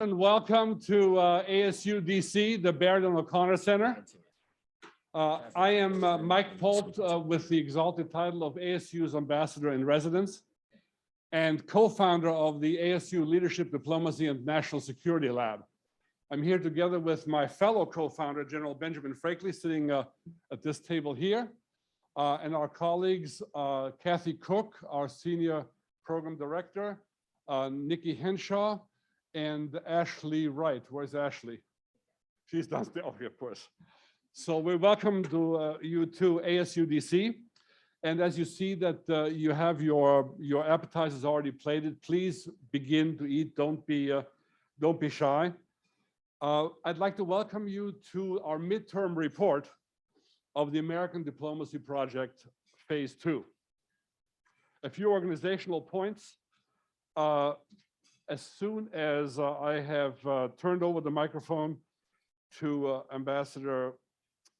And welcome to ASU DC, the Baird and O'Connor Center. I am Mike Polt with the exalted title of ASU's Ambassador in Residence and co-founder of the ASU Leadership, Diplomacy, and National Security Lab. I'm here together with my fellow co-founder, General Benjamin Frakely, sitting at this table here, and our colleagues, Kathy Cook, our Senior Program Director, Nikki Henshaw, and Ashley Wright. Where's Ashley? She's downstairs. Oh, of course. So we welcome you to ASU DC. And as you see that you have your appetizers already plated, please begin to eat. Don't be shy. I'd like to welcome you to our midterm report of the American Diplomacy Project, Phase 2. A few organizational points. As soon as I have turned over the microphone to Ambassador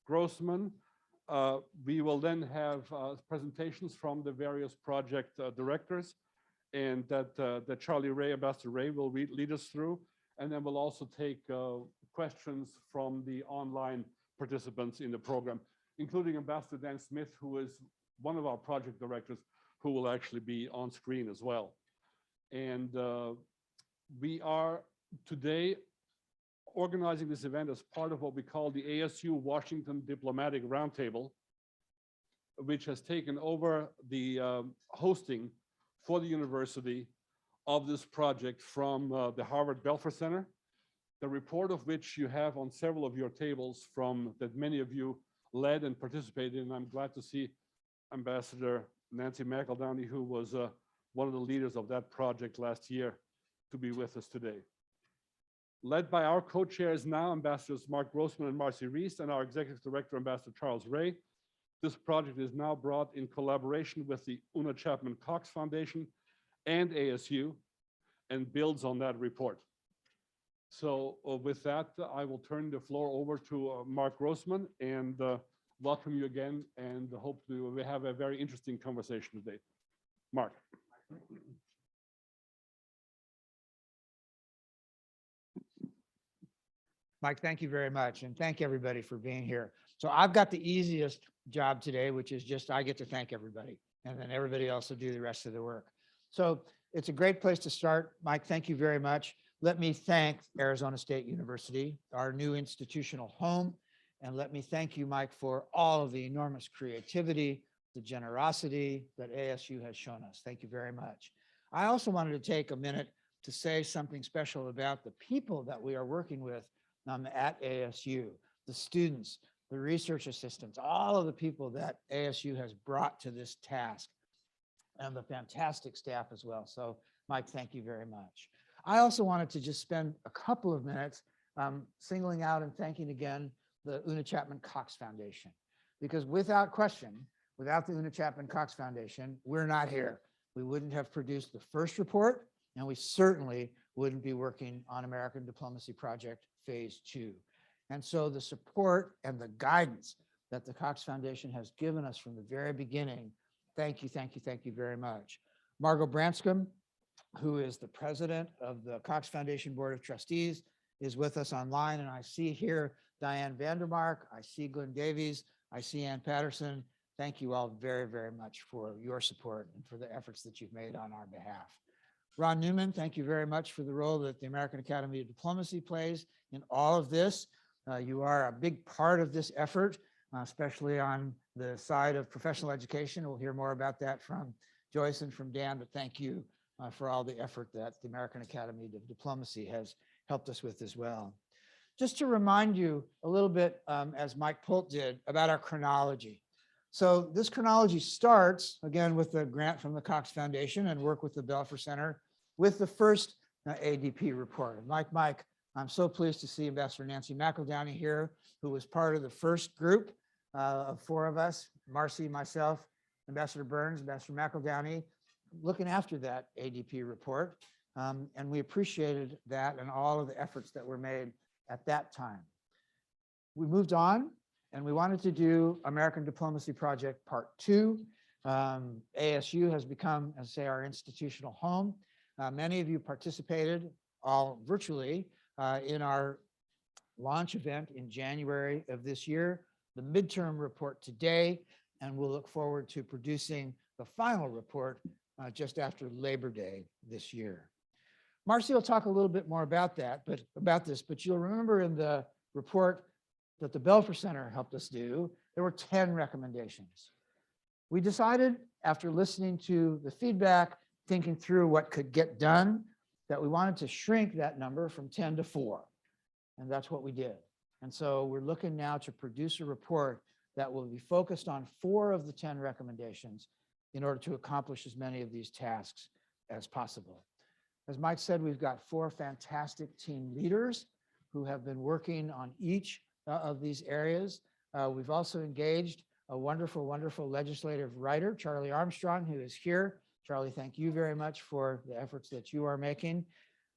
Grossman, we will then have presentations from the various project directors, and that Charlie Ray, Ambassador Ray, will lead us through. And then we'll also take questions from the online participants in the program, including Ambassador Dan Smith, who is one of our project directors, who will actually be on screen as well. And we are today organizing this event as part of what we call the ASU Washington Diplomatic Roundtable, which has taken over the hosting for the university of this project from the Harvard Belfer Center, the report of which you have on several of your tables from that many of you led and participated in. And I'm glad to see Ambassador Nancy McEldowney, who was one of the leaders of that project last year, to be with us today. Led by our co-chairs now, Ambassadors Mark Grossman and Marcy Reese, and our Executive Director, Ambassador Charles Ray, this project is now brought in collaboration with the Una Chapman Cox Foundation and ASU, and builds on that report. So with that, I will turn the floor over to Mark Grossman, and welcome you again, and hope we have a very interesting conversation today. Mark. Mike, thank you very much. And thank everybody for being here. So I've got the easiest job today, which is just I get to thank everybody, and then everybody else will do the rest of the work. So it's a great place to start. Mike, thank you very much. Let me thank Arizona State University, our new institutional home. And let me thank you, Mike, for all of the enormous creativity, the generosity that ASU has shown us. Thank you very much. I also wanted to take a minute to say something special about the people that we are working with at ASU, the students, the research assistants, all of the people that ASU has brought to this task, and the fantastic staff as well. So Mike, thank you very much. I also wanted to just spend a couple of minutes singling out and thanking again the Una Chapman Cox Foundation, because without question, without the Una Chapman Cox Foundation, we're not here. We wouldn't have produced the first report, and we certainly wouldn't be working on American Diplomacy Project Phase 2. And so the support and the guidance that the Cox Foundation has given us from the very beginning, thank you, thank you, thank you very much. Margot Branscombe, who is the president of the Cox Foundation Board of Trustees, is with us online. And I see here Diane Vandermark, I see Glenn Davies, I see Ann Patterson. Thank you all very, very much for your support and for the efforts that you've made on our behalf. Ron Newman, thank you very much for the role that the American Academy of Diplomacy plays in all of this. You are a big part of this effort, especially on the side of professional education. We'll hear more about that from Joyce and from Dan, but thank you for all the effort that the American Academy of Diplomacy has helped us with as well. Just to remind you a little bit, as Mike Polt did, about our chronology. So this chronology starts, again, with the grant from the Cox Foundation and work with the Belfer Center with the first ADP report. And like Mike, I'm so pleased to see Ambassador Nancy McEldowney here, who was part of the first group of 4 of us, Marcy, myself, Ambassador Burns, Ambassador McEldowney, looking after that ADP report. And we appreciated that and all of the efforts that were made at that time. We moved on and we wanted to do American Diplomacy Project Part 2. ASU has become, as I say, our institutional home. Many of you participated all virtually in our launch event in January of this year, the midterm report today, and we'll look forward to producing the final report just after Labor Day this year. Marcy will talk a little bit more about that, but you'll remember in the report that the Belfer Center helped us do, there were 10 recommendations. We decided after listening to the feedback, thinking through what could get done, that we wanted to shrink that number from 10 to 4. And that's what we did. And so we're looking now to produce a report that will be focused on 4 of the 10 recommendations in order to accomplish as many of these tasks as possible. As Mike said, we've got 4 fantastic team leaders who have been working on each of these areas. We've also engaged a wonderful, wonderful legislative writer, Charlie Armstrong, who is here. Charlie, thank you very much for the efforts that you are making,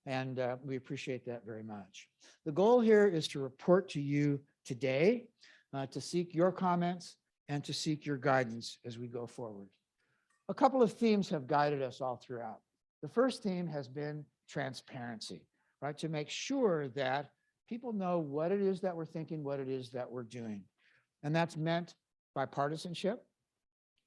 and we appreciate that very much. The goal here is to report to you today, to seek your comments and to seek your guidance as we go forward. A couple of themes have guided us all throughout. The first theme has been transparency, right? To make sure that people know what it is that we're thinking, what it is that we're doing. And that's meant bipartisanship.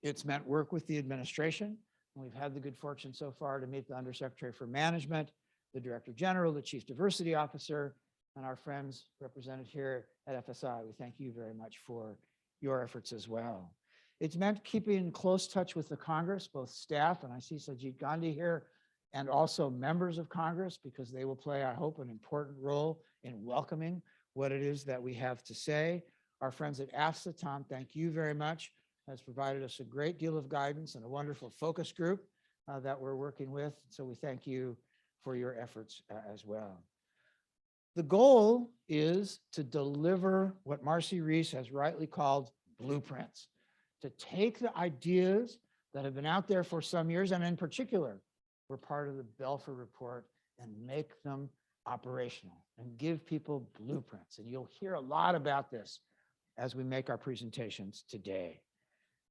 It's meant work with the administration. And we've had the good fortune so far to meet the Undersecretary for Management, the Director General, the Chief Diversity Officer, and our friends represented here at FSI. We thank you very much for your efforts as well. It's meant keeping in close touch with the Congress, both staff, and I see Sajid Gandhi here, and also members of Congress, because they will play, I hope, an important role in welcoming what it is that we have to say. Our friends at AFSA, Tom, thank you very much, has provided us a great deal of guidance and a wonderful focus group that we're working with. So we thank you for your efforts as well. The goal is to deliver what Marcy Reese has rightly called blueprints, to take the ideas that have been out there for some years, and in particular, we're part of the Belfer report, and make them operational and give people blueprints. And you'll hear a lot about this as we make our presentations today.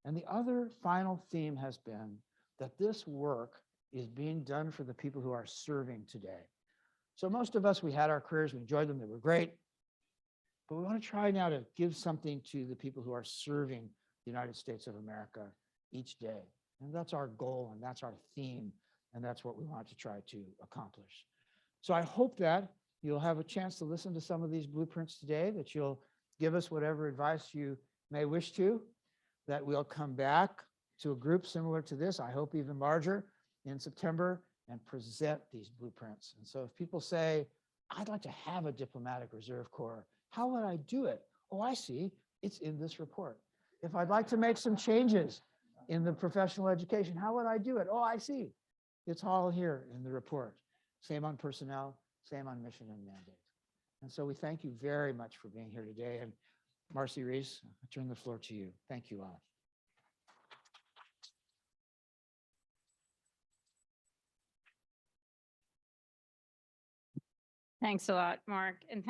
And the other final theme has been that this work is being done for the people who are serving today. So most of us, we had our careers, we enjoyed them, they were great, but we want to try now to give something to the people who are serving the United States of America each day. And that's our goal, and that's our theme, and that's what we want to try to accomplish. So I hope that you'll have a chance to listen to some of these blueprints today, that you'll give us whatever advice you may wish to, that we'll come back to a group similar to this, I hope even larger, in September, and present these blueprints. And so if people say, I'd like to have a diplomatic reserve corps, how would I do it? Oh, I see, it's in this report. If I'd like to make some changes in the professional education, how would I do it? Oh, I see, it's all here in the report. Same on personnel, same on mission and mandate. And so we thank you very much for being here today. And Marcy Reese, I turn the floor to you. Thank you all. Thanks a lot, Mark. And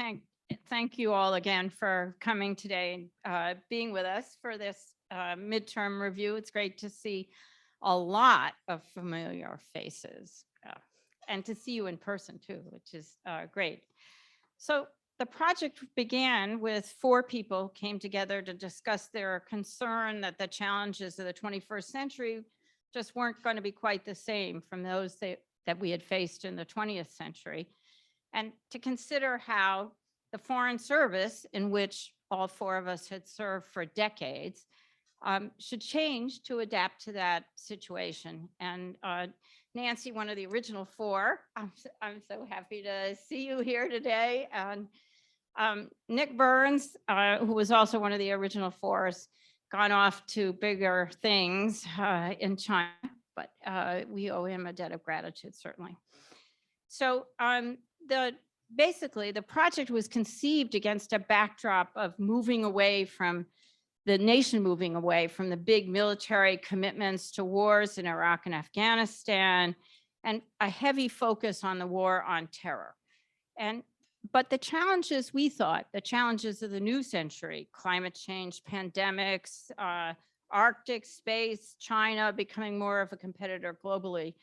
thank you all again for coming today and being with us for this midterm review. It's great to see a lot of familiar faces and to see you in person too, which is great. So the project began with 4 people came together to discuss their concern that the challenges of the 21st century just weren't going to be quite the same from those that we had faced in the 20th century, and to consider how the Foreign Service, in which all 4 of us had served for decades, should change to adapt to that situation. And Nancy, one of the original 4, I'm so happy to see you here today. And Nick Burns, who was also one of the original 4, has gone off to bigger things in China, but we owe him a debt of gratitude, certainly. So basically, the project was conceived against a backdrop of moving away from the nation, moving away from the big military commitments to wars in Iraq and Afghanistan, and a heavy focus on the war on terror. But the challenges, we thought, the challenges of the new century, climate change, pandemics, Arctic space, China becoming more of a competitor globally,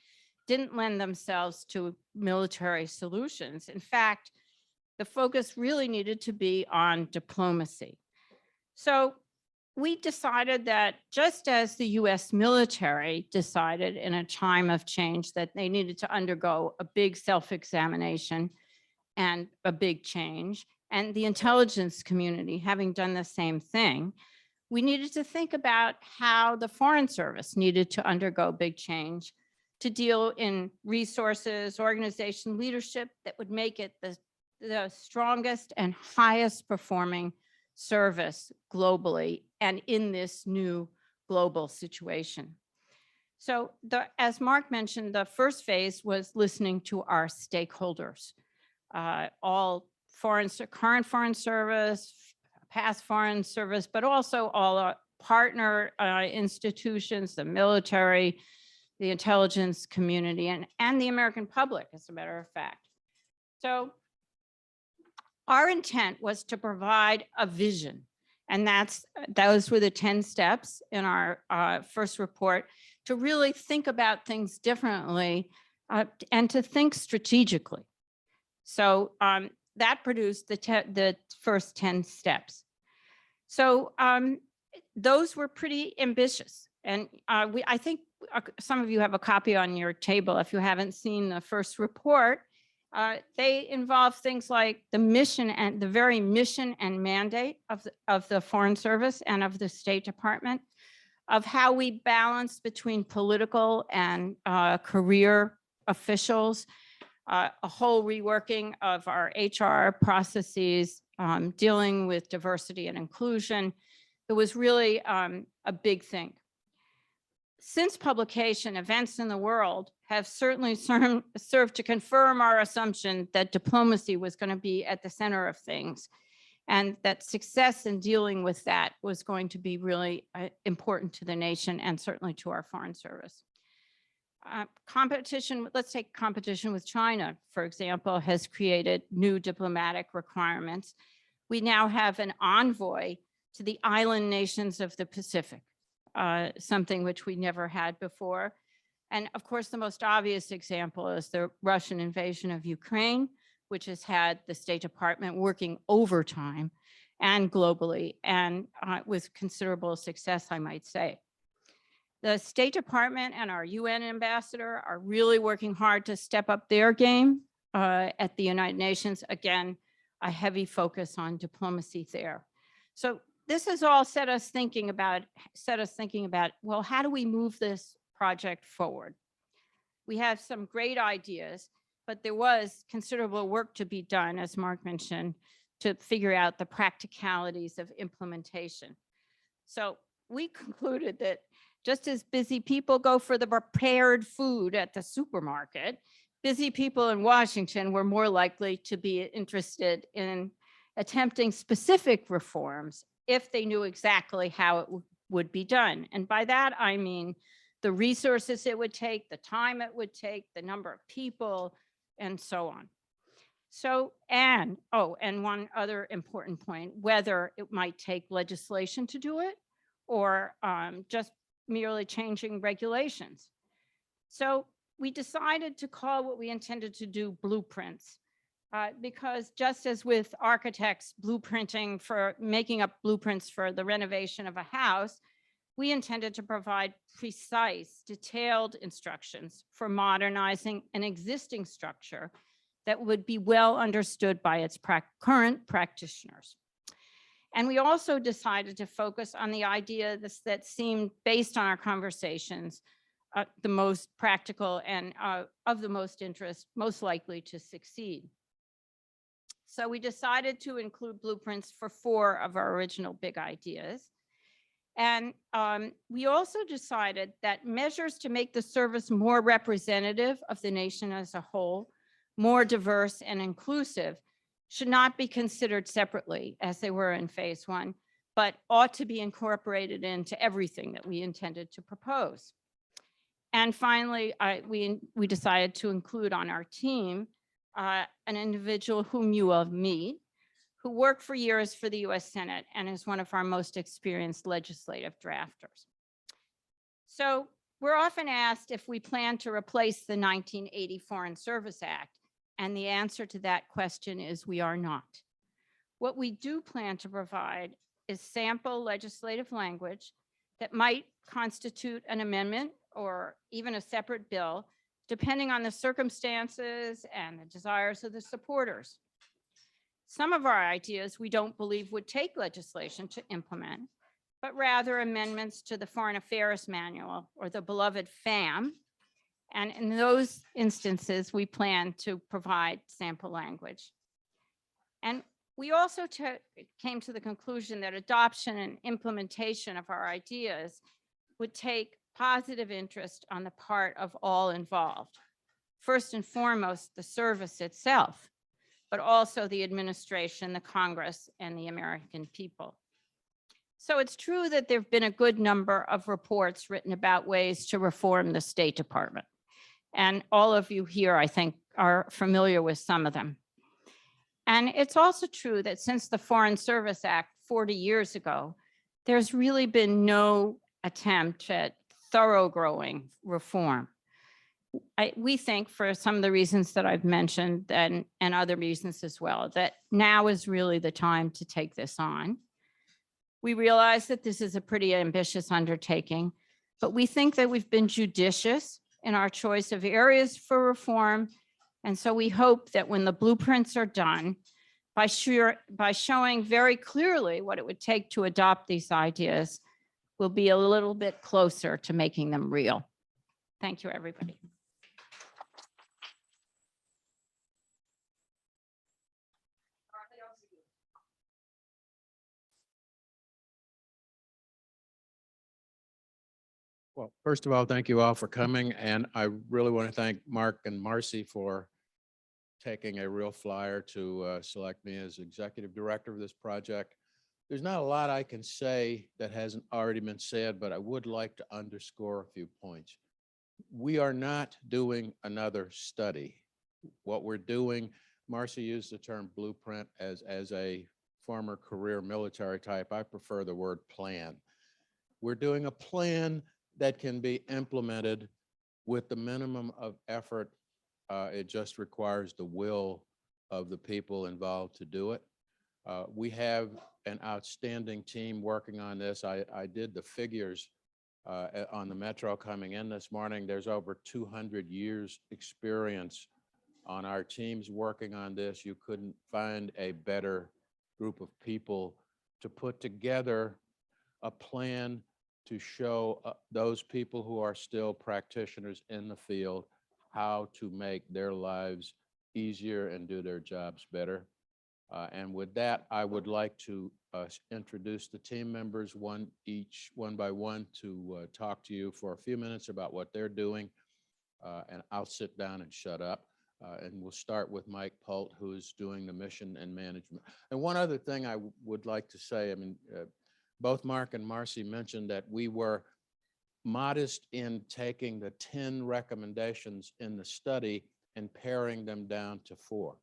didn't lend themselves to military solutions. In fact, the focus really needed to be on diplomacy. So we decided that just as the US military decided in a time of change that they needed to undergo a big self-examination and a big change, and the intelligence community having done the same thing, we needed to think about how the Foreign Service needed to undergo big change to deal in resources, organization, leadership that would make it the strongest and highest performing service globally and in this new global situation. So as Mark mentioned, the first phase was listening to our stakeholders, all current foreign service, past foreign service, but also all our partner institutions, the military, the intelligence community, and the American public, as a matter of fact. So our intent was to provide a vision, and those were the 10 steps in our first report, to really think about things differently and to think strategically. So that produced the first 10 steps. So those were pretty ambitious. And I think some of you have a copy on your table if you haven't seen the first report. They involve things like the mission and the very mission and mandate of the Foreign Service and of the State Department, of how we balance between political and career officials, a whole reworking of our HR processes, dealing with diversity and inclusion. It was really a big thing. Since publication, events in the world have certainly served to confirm our assumption that diplomacy was going to be at the center of things, and that success in dealing with that was going to be really important to the nation and certainly to our Foreign Service. Competition, let's take competition with China, for example, has created new diplomatic requirements. We now have an envoy to the island nations of the Pacific, something which we never had before. And of course, the most obvious example is the Russian invasion of Ukraine, which has had the State Department working overtime and globally, and with considerable success, I might say. The State Department and our UN ambassador are really working hard to step up their game at the United Nations. Again, a heavy focus on diplomacy there. So this has all set us thinking about, well, how do we move this project forward? We have some great ideas, but there was considerable work to be done, as Mark mentioned, to figure out the practicalities of implementation. So we concluded that just as busy people go for the prepared food at the supermarket, busy people in Washington were more likely to be interested in attempting specific reforms if they knew exactly how it would be done. And by that, I mean the resources it would take, the time it would take, the number of people, and so on. So, and one other important point, whether it might take legislation to do it or just merely changing regulations. So we decided to call what we intended to do blueprints, because just as with architects blueprinting for making up blueprints for the renovation of a house, we intended to provide precise, detailed instructions for modernizing an existing structure that would be well understood by its current practitioners. And we also decided to focus on the idea that seemed, based on our conversations, the most practical and of the most interest, most likely to succeed. So we decided to include blueprints for 4 of our original big ideas. And we also decided that measures to make the service more representative of the nation as a whole, more diverse and inclusive, should not be considered separately as they were in phase 1, but ought to be incorporated into everything that we intended to propose. And finally, we decided to include on our team an individual whom you will meet, who worked for years for the US Senate and is one of our most experienced legislative drafters. So We're often asked if we plan to replace the 1980 Foreign Service Act, and the answer to that question is we are not. What we do plan to provide is sample legislative language that might constitute an amendment or even a separate bill, depending on the circumstances and the desires of the supporters. Some of our ideas we don't believe would take legislation to implement, but rather amendments to the Foreign Affairs Manual or the beloved FAM. And in those instances, we plan to provide sample language. And we also came to the conclusion that adoption and implementation of our ideas would take positive interest on the part of all involved. First and foremost, the service itself, but also the administration, the Congress, and the American people. So it's true that there have been a good number of reports written about ways to reform the State Department. And all of you here, I think, are familiar with some of them. And it's also true that since the Foreign Service Act 40 years ago, there's really been no attempt at thoroughgoing reform. We think, for some of the reasons that I've mentioned and other reasons as well, that now is really the time to take this on. We realize that this is a pretty ambitious undertaking, but we think that we've been judicious in our choice of areas for reform. And so we hope that when the blueprints are done, by showing very clearly what it would take to adopt these ideas, we'll be a little bit closer to making them real. Thank you, everybody. Well, first of all, thank you all for coming. And I really want to thank Mark and Marcy for taking a real flyer to select me as executive director of this project. There's not a lot I can say that hasn't already been said, but I would like to underscore a few points. We are not doing another study. What we're doing, Marcy used the term blueprint as a former career military type. I prefer the word plan. We're doing a plan that can be implemented with the minimum of effort. It just requires the will of the people involved to do it. We have an outstanding team working on this. I did the figures on the Metro coming in this morning. There's over 200 years experience on our teams working on this. You couldn't find a better group of people to put together a plan to show those people who are still practitioners in the field how to make their lives easier and do their jobs better. And with that, I would like to introduce the team members, one by one, to talk to you for a few minutes about what they're doing. And I'll sit down and shut up. And we'll start with Mike Polt, who's doing the mission and management. And one other thing I would like to say, I mean, both Mark and Marcy mentioned that we were modest in taking the 10 recommendations in the study and paring them down to 4.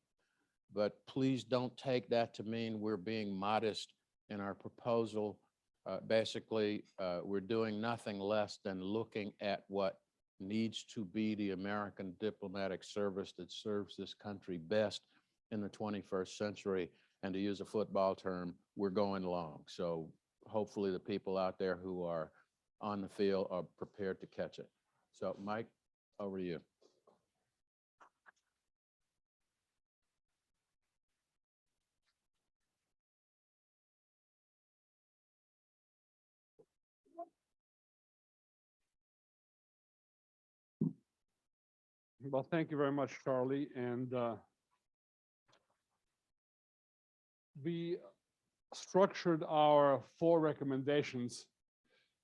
But please don't take that to mean we're being modest in our proposal. Basically, we're doing nothing less than looking at what needs to be the American diplomatic service that serves this country best in the 21st century. And to use a football term, we're going long. So hopefully the people out there who are on the field are prepared to catch it. So Mike, over to you. Well, thank you very much, Charlie. And we structured our 4 recommendations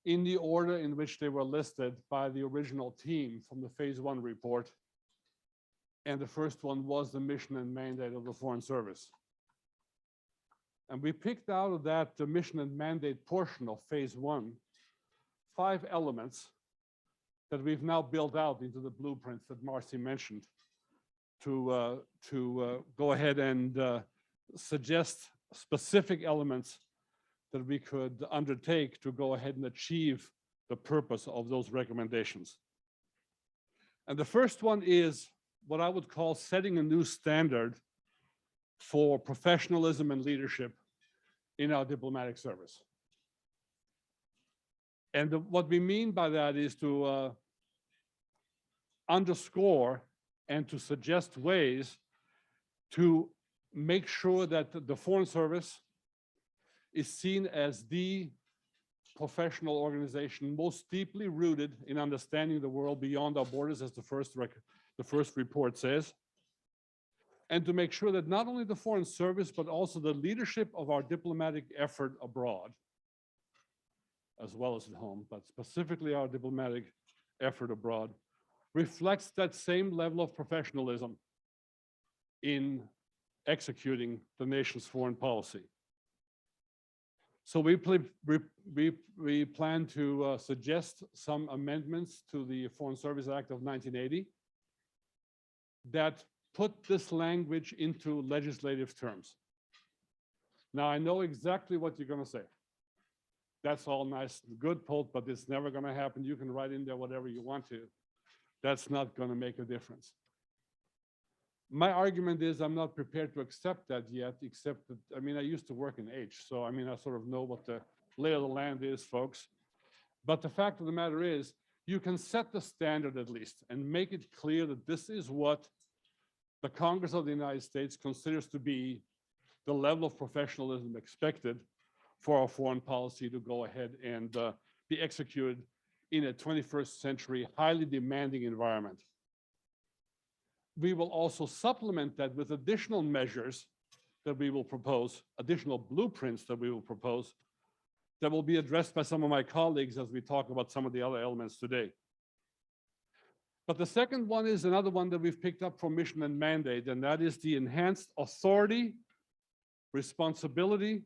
in the order in which they were listed by the original team from the phase 1 report. And the first one was the mission and mandate of the Foreign Service. And we picked out of that the mission and mandate portion of phase 1, 5 elements that we've now built out into the blueprints that Marcy mentioned to go ahead and suggest specific elements that we could undertake to go ahead and achieve the purpose of those recommendations. And the first one is what I would call setting a new standard for professionalism and leadership in our diplomatic service. And what we mean by that is to underscore and to suggest ways to make sure that the Foreign Service is seen as the professional organization most deeply rooted in understanding the world beyond our borders, as the first report says, and to make sure that not only the Foreign Service, but also the leadership of our diplomatic effort abroad, as well as at home, but specifically our diplomatic effort abroad, reflects that same level of professionalism in executing the nation's foreign policy. So we plan to suggest some amendments to the Foreign Service Act of 1980 that put this language into legislative terms. Now, I know exactly what you're going to say. That's all nice and good, Polt, but it's never going to happen. You can write in there whatever you want to. That's not going to make a difference. My argument is I'm not prepared to accept that yet, except that, I mean, I used to work in H, so I mean, I sort of know what the lay of the land is, folks. But the fact of the matter is, you can set the standard at least and make it clear that this is what the Congress of the United States considers to be the level of professionalism expected for our foreign policy to go ahead and be executed in a 21st century, highly demanding environment. We will also supplement that with additional measures that we will propose, additional blueprints that we will propose, that will be addressed by some of my colleagues as we talk about some of the other elements today. But the second one is another one that we've picked up from mission and mandate, and that is the enhanced authority, responsibility,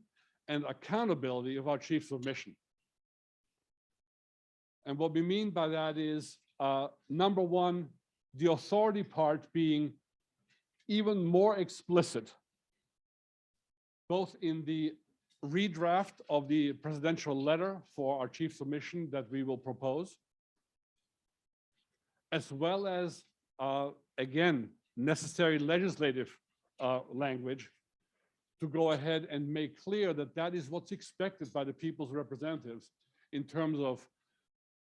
and accountability of our chiefs of mission. And what we mean by that is, number one, the authority part being even more explicit, both in the redraft of the presidential letter for our chiefs of mission that we will propose, as well as, again, necessary legislative language to go ahead and make clear that that is what's expected by the people's representatives in terms of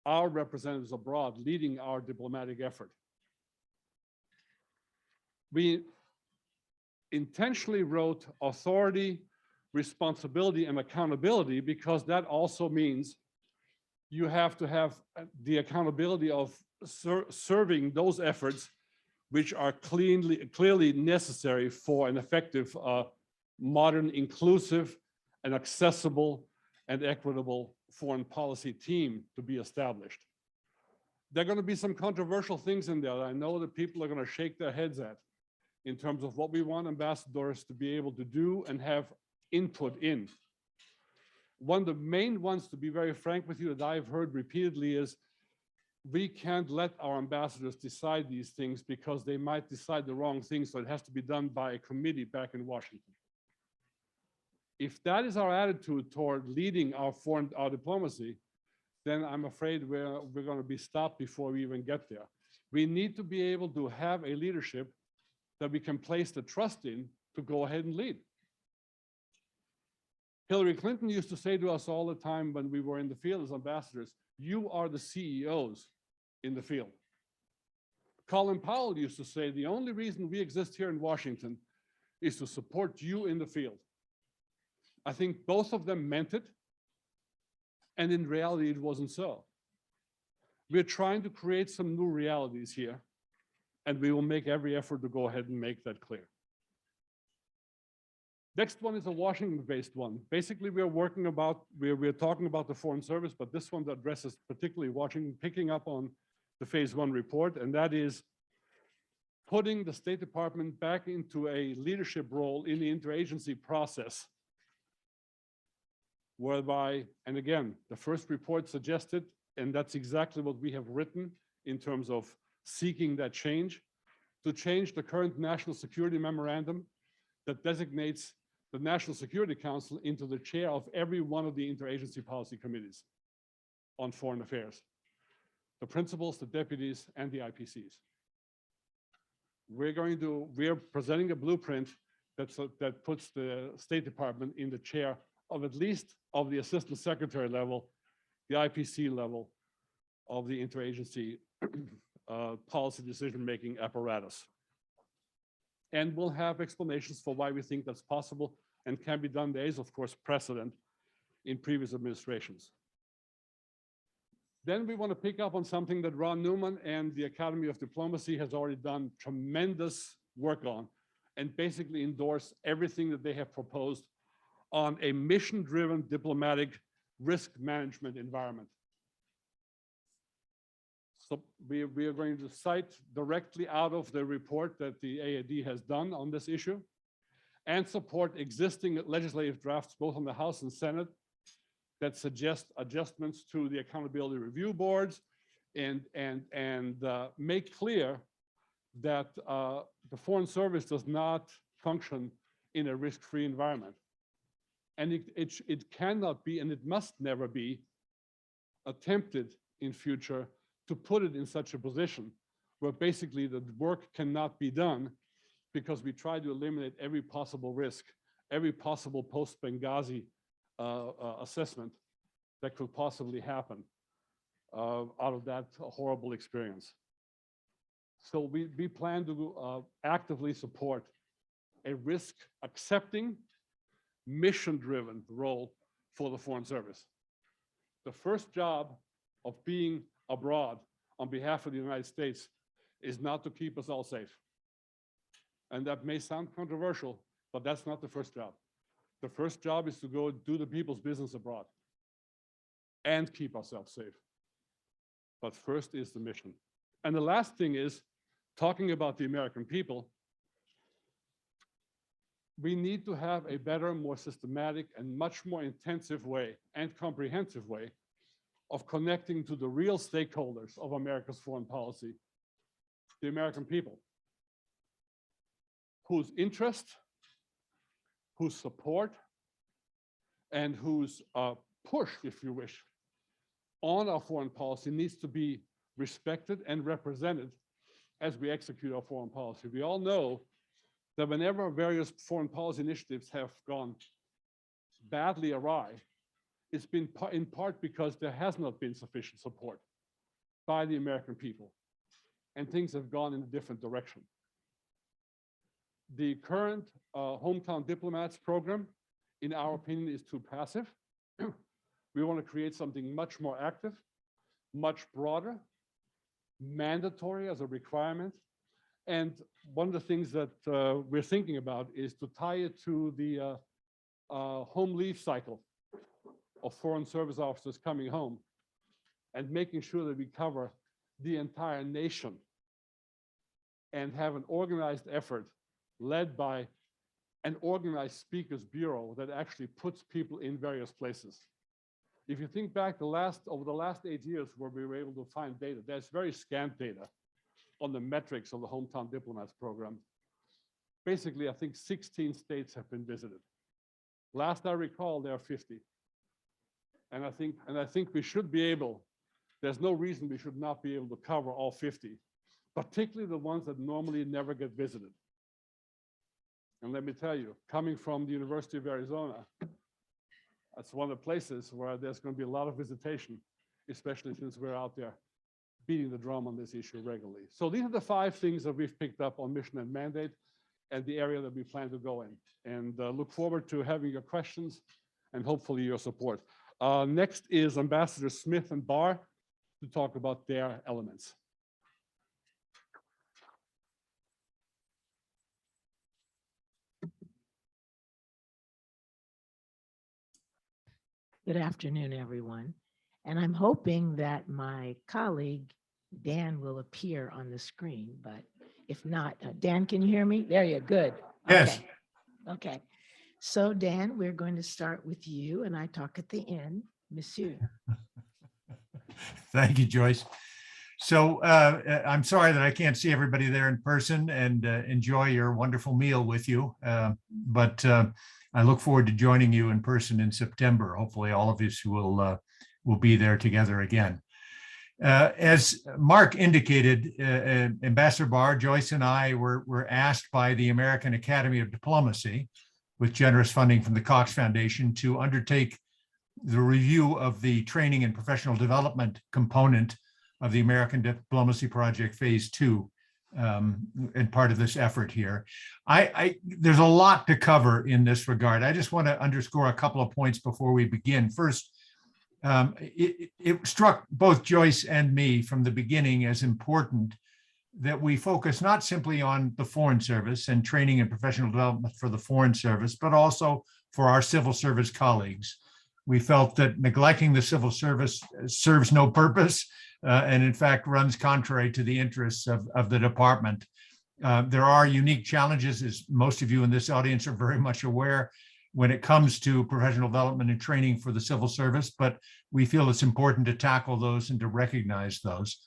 our representatives abroad leading our diplomatic effort. We intentionally wrote authority, responsibility, and accountability because that also means you have to have the accountability of serving those efforts which are clearly necessary for an effective, modern, inclusive, and accessible and equitable foreign policy team to be established. There are going to be some controversial things in there that I know that people are going to shake their heads at in terms of what we want ambassadors to be able to do and have input in. One of the main ones, to be very frank with you, that I've heard repeatedly is we can't let our ambassadors decide these things because they might decide the wrong thing, so it has to be done by a committee back in Washington. If that is our attitude toward leading our diplomacy, then I'm afraid we're going to be stopped before we even get there. We need to be able to have a leadership that we can place the trust in to go ahead and lead. Hillary Clinton used to say to us all the time when we were in the field as ambassadors, you are the CEOs in the field. Colin Powell used to say, the only reason we exist here in Washington is to support you in the field. I think both of them meant it, and in reality, it wasn't so. We're trying to create some new realities here, and we will make every effort to go ahead and make that clear. Next one is a Washington-based one. Basically, we're talking about the Foreign Service, but this one addresses particularly Washington, picking up on the Phase 1 report, and that is putting the State Department back into a leadership role in the interagency process, whereby, and again, the first report suggested, and that's exactly what we have written in terms of seeking that change, to change the current National Security Memorandum that designates the National Security Council into the chair of every one of the interagency policy committees. on foreign affairs, the principals, the deputies, and the IPCs. We're presenting a blueprint that puts the State Department in the chair of at least of the assistant secretary level, the IPC level of the interagency policy decision-making apparatus. And we'll have explanations for why we think that's possible and can be done. There is, of course, precedent in previous administrations. Then we want to pick up on something that Ron Newman and the Academy of Diplomacy has already done tremendous work on, and basically endorse everything that they have proposed on a mission-driven diplomatic risk management environment. So we are going to cite directly out of the report that the AAD has done on this issue and support existing legislative drafts, both on the House and Senate, that suggest adjustments to the accountability review boards and make clear that the Foreign Service does not function in a risk-free environment. And it cannot be, and it must never be, attempted in future to put it in such a position where basically the work cannot be done because we try to eliminate every possible risk, every possible post-Benghazi assessment that could possibly happen out of that horrible experience. So we plan to actively support a risk-accepting, mission-driven role for the Foreign Service. The first job of being abroad on behalf of the United States is not to keep us all safe. And that may sound controversial, but that's not the first job. The first job is to go do the people's business abroad and keep ourselves safe. But first is the mission. And the last thing is, talking about the American people, we need to have a better, more systematic, and much more intensive way and comprehensive way of connecting to the real stakeholders of America's foreign policy, the American people, whose interest, whose support, and whose push, if you wish, on our foreign policy needs to be respected and represented as we execute our foreign policy. We all know that whenever various foreign policy initiatives have gone badly awry, it's been in part because there has not been sufficient support by the American people, and things have gone in a different direction. The current hometown diplomats program, in our opinion, is too passive. We want to create something much more active, much broader, mandatory as a requirement. And one of the things that we're thinking about is to tie it to the home leave cycle of Foreign Service officers coming home and making sure that we cover the entire nation and have an organized effort led by an organized speakers bureau that actually puts people in various places. If you think back over the last 8 years where we were able to find data, there's very scant data on the metrics of the hometown diplomats program. Basically, I think 16 states have been visited. Last I recall, there are 50. And I think we should be able, there's no reason we should not be able to cover all 50, particularly the ones that normally never get visited. And let me tell you, coming from the University of Arizona, that's one of the places where there's going to be a lot of visitation, especially since we're out there beating the drum on this issue regularly. So these are the 5 things that we've picked up on mission and mandate and the area that we plan to go in. And look forward to having your questions and hopefully your support. Next is Ambassador Smith and Barr to talk about their elements. Good afternoon, everyone. And I'm hoping that my colleague, Dan, will appear on the screen, but if not, Dan, can you hear me? There you go, good. Yes. Okay. So Dan, we're going to start with you and I talk at the end, Monsieur. Thank you, Joyce. So I'm sorry that I can't see everybody there in person and enjoy your wonderful meal with you. But I look forward to joining you in person in September. Hopefully all of us will will be there together again. As Mark indicated, Ambassador Barr, Joyce, and I were asked by the American Academy of Diplomacy, with generous funding from the Cox Foundation, to undertake the review of the training and professional development component of the American Diplomacy Project Phase 2, and part of this effort here. There's a lot to cover in this regard. I just want to underscore a couple of points before we begin. First, it struck both Joyce and me from the beginning as important that we focus not simply on the Foreign Service and training and professional development for the Foreign Service, but also for our civil service colleagues. We felt that neglecting the civil service serves no purpose, and in fact runs contrary to the interests of the department. There are unique challenges, as most of you in this audience are very much aware, when it comes to professional development and training for the civil service, but we feel it's important to tackle those and to recognize those.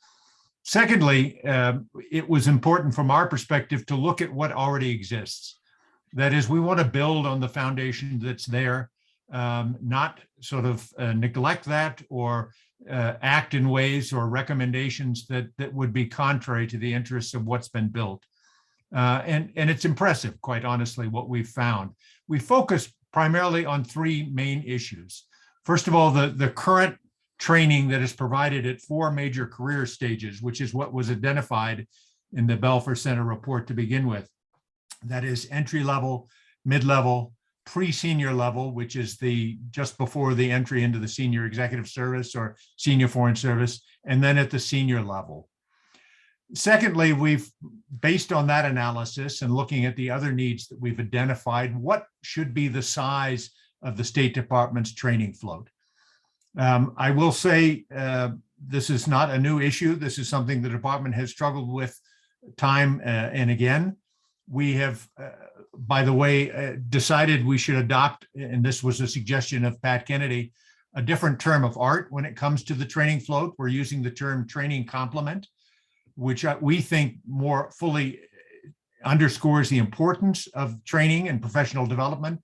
Secondly, it was important from our perspective to look at what already exists. That is, we want to build on the foundation that's there, not sort of neglect that or act in ways or recommendations that would be contrary to the interests of what's been built. And it's impressive, quite honestly, what we've found. We focus primarily on three main issues. First of all, the current training that is provided at 4 major career stages, which is what was identified in the Belfer Center report to begin with. That is entry level, mid-level, pre-senior level, which is just before the entry into the senior executive service or senior foreign service, and then at the senior level. Secondly, we've, based on that analysis and looking at the other needs that we've identified, what should be the size of the State Department's training float? I will say this is not a new issue. This is something the department has struggled with time and again. We have, by the way, decided we should adopt, and this was a suggestion of Pat Kennedy, a different term of art when it comes to the training float. We're using the term training complement, which we think more fully underscores the importance of training and professional development,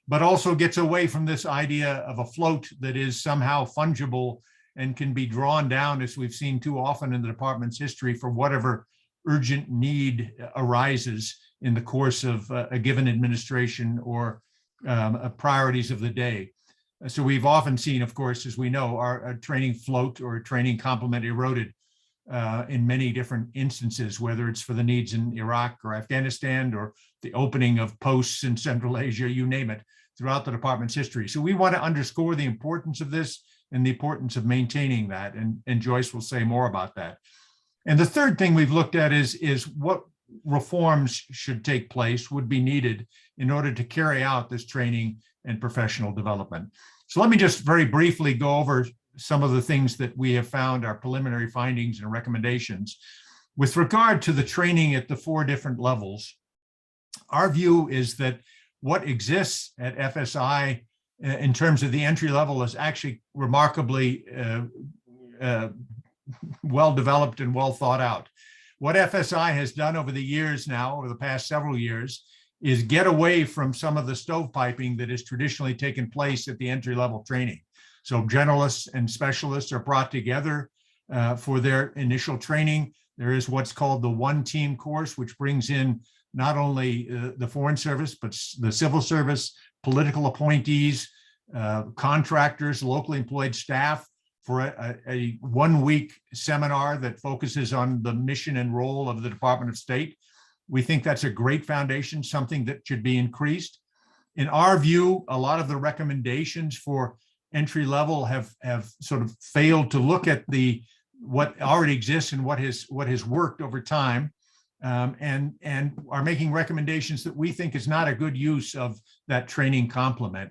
but also gets away from this idea of a float that is somehow fungible and can be drawn down, as we've seen too often in the department's history, for whatever urgent need arises in the course of a given administration or priorities of the day. So we've often seen, of course, as we know, our training float or training complement eroded in many different instances, whether it's for the needs in Iraq or Afghanistan or the opening of posts in Central Asia, you name it, throughout the department's history. So we want to underscore the importance of this and the importance of maintaining that. And Joyce will say more about that. And the third thing we've looked at is what reforms should take place, would be needed in order to carry out this training and professional development. So let me just very briefly go over some of the things that we have found, our preliminary findings and recommendations. With regard to the training at the 4 different levels, our view is that what exists at FSI in terms of the entry level is actually remarkably well developed and well thought out. What FSI has done over the years now, over the past several years, is get away from some of the stovepiping that has traditionally taken place at the entry level training. So generalists and specialists are brought together for their initial training. There is what's called the One Team course, which brings in not only the Foreign Service, but the civil service, political appointees, contractors, locally employed staff for a 1-week seminar that focuses on the mission and role of the Department of State. We think that's a great foundation, something that should be increased. In our view, a lot of the recommendations for entry level have sort of failed to look at what already exists and what has worked over time, and are making recommendations that we think is not a good use of that training complement.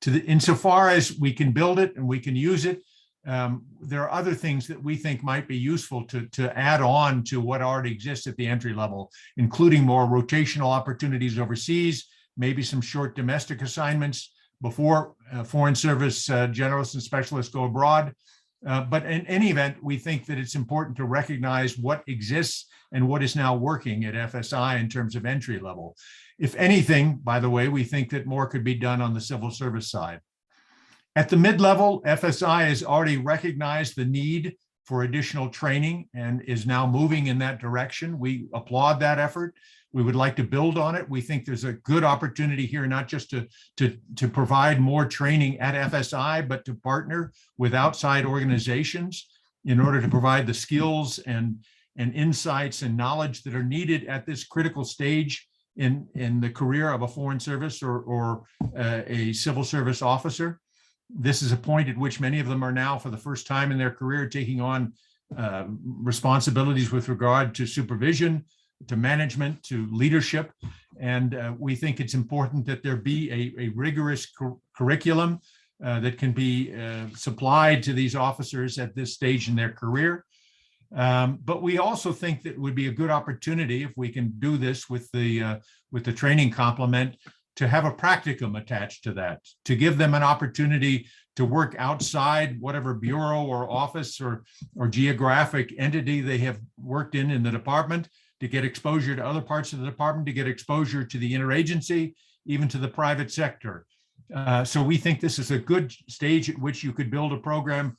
Insofar as we can build it and we can use it, there are other things that we think might be useful to add on to what already exists at the entry level, including more rotational opportunities overseas, maybe some short domestic assignments before Foreign Service generalists and specialists go abroad. But in any event, we think that it's important to recognize what exists and what is now working at FSI in terms of entry level. If anything, by the way, we think that more could be done on the civil service side. At the mid-level, FSI has already recognized the need for additional training and is now moving in that direction. We applaud that effort. We would like to build on it. We think there's a good opportunity here, not just to provide more training at FSI, but to partner with outside organizations in order to provide the skills and insights and knowledge that are needed at this critical stage in the career of a foreign service or a civil service officer. This is a point at which many of them are now, for the first time in their career, taking on responsibilities with regard to supervision, to management, to leadership. And we think it's important that there be a rigorous curriculum that can be supplied to these officers at this stage in their career. But we also think that it would be a good opportunity, if we can do this with the training complement, to have a practicum attached to that, to give them an opportunity to work outside whatever bureau or office or geographic entity they have worked in the department, to get exposure to other parts of the department, to get exposure to the interagency, even to the private sector. So we think this is a good stage at which you could build a program,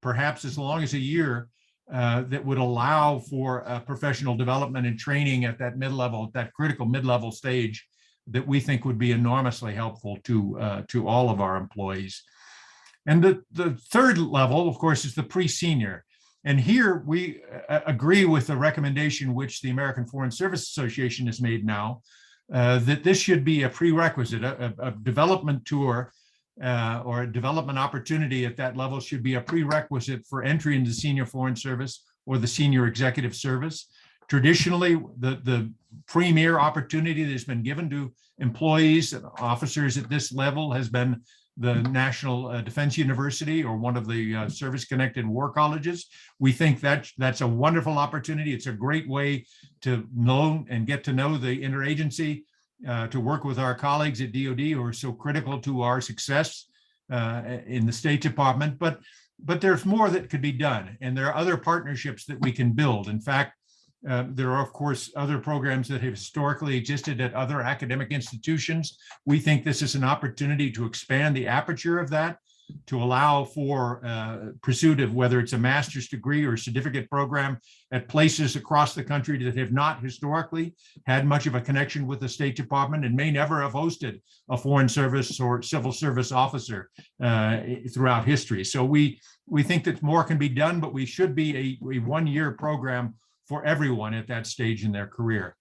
perhaps as long as a year, that would allow for professional development and training at that mid-level, that critical mid-level stage, that we think would be enormously helpful to all of our employees. And the third level, of course, is the pre-senior. And here we agree with the recommendation which the American Foreign Service Association has made now, that this should be a prerequisite, a development tour or a development opportunity at that level should be a prerequisite for entry into senior foreign service or the senior executive service. Traditionally, the premier opportunity that's been given to employees and officers at this level has been the National Defense University or one of the service-connected war colleges. We think that's a wonderful opportunity. It's a great way to know and get to know the interagency, to work with our colleagues at DoD who are so critical to our success in the State Department. But there's more that could be done, and there are other partnerships that we can build. In fact, there are, of course, other programs that have historically existed at other academic institutions. We think this is an opportunity to expand the aperture of that, to allow for pursuit of whether it's a master's degree or certificate program at places across the country that have not historically had much of a connection with the State Department and may never have hosted a foreign service or civil service officer throughout history. So we think that more can be done, but we should be a one-year program for everyone at that stage in their career.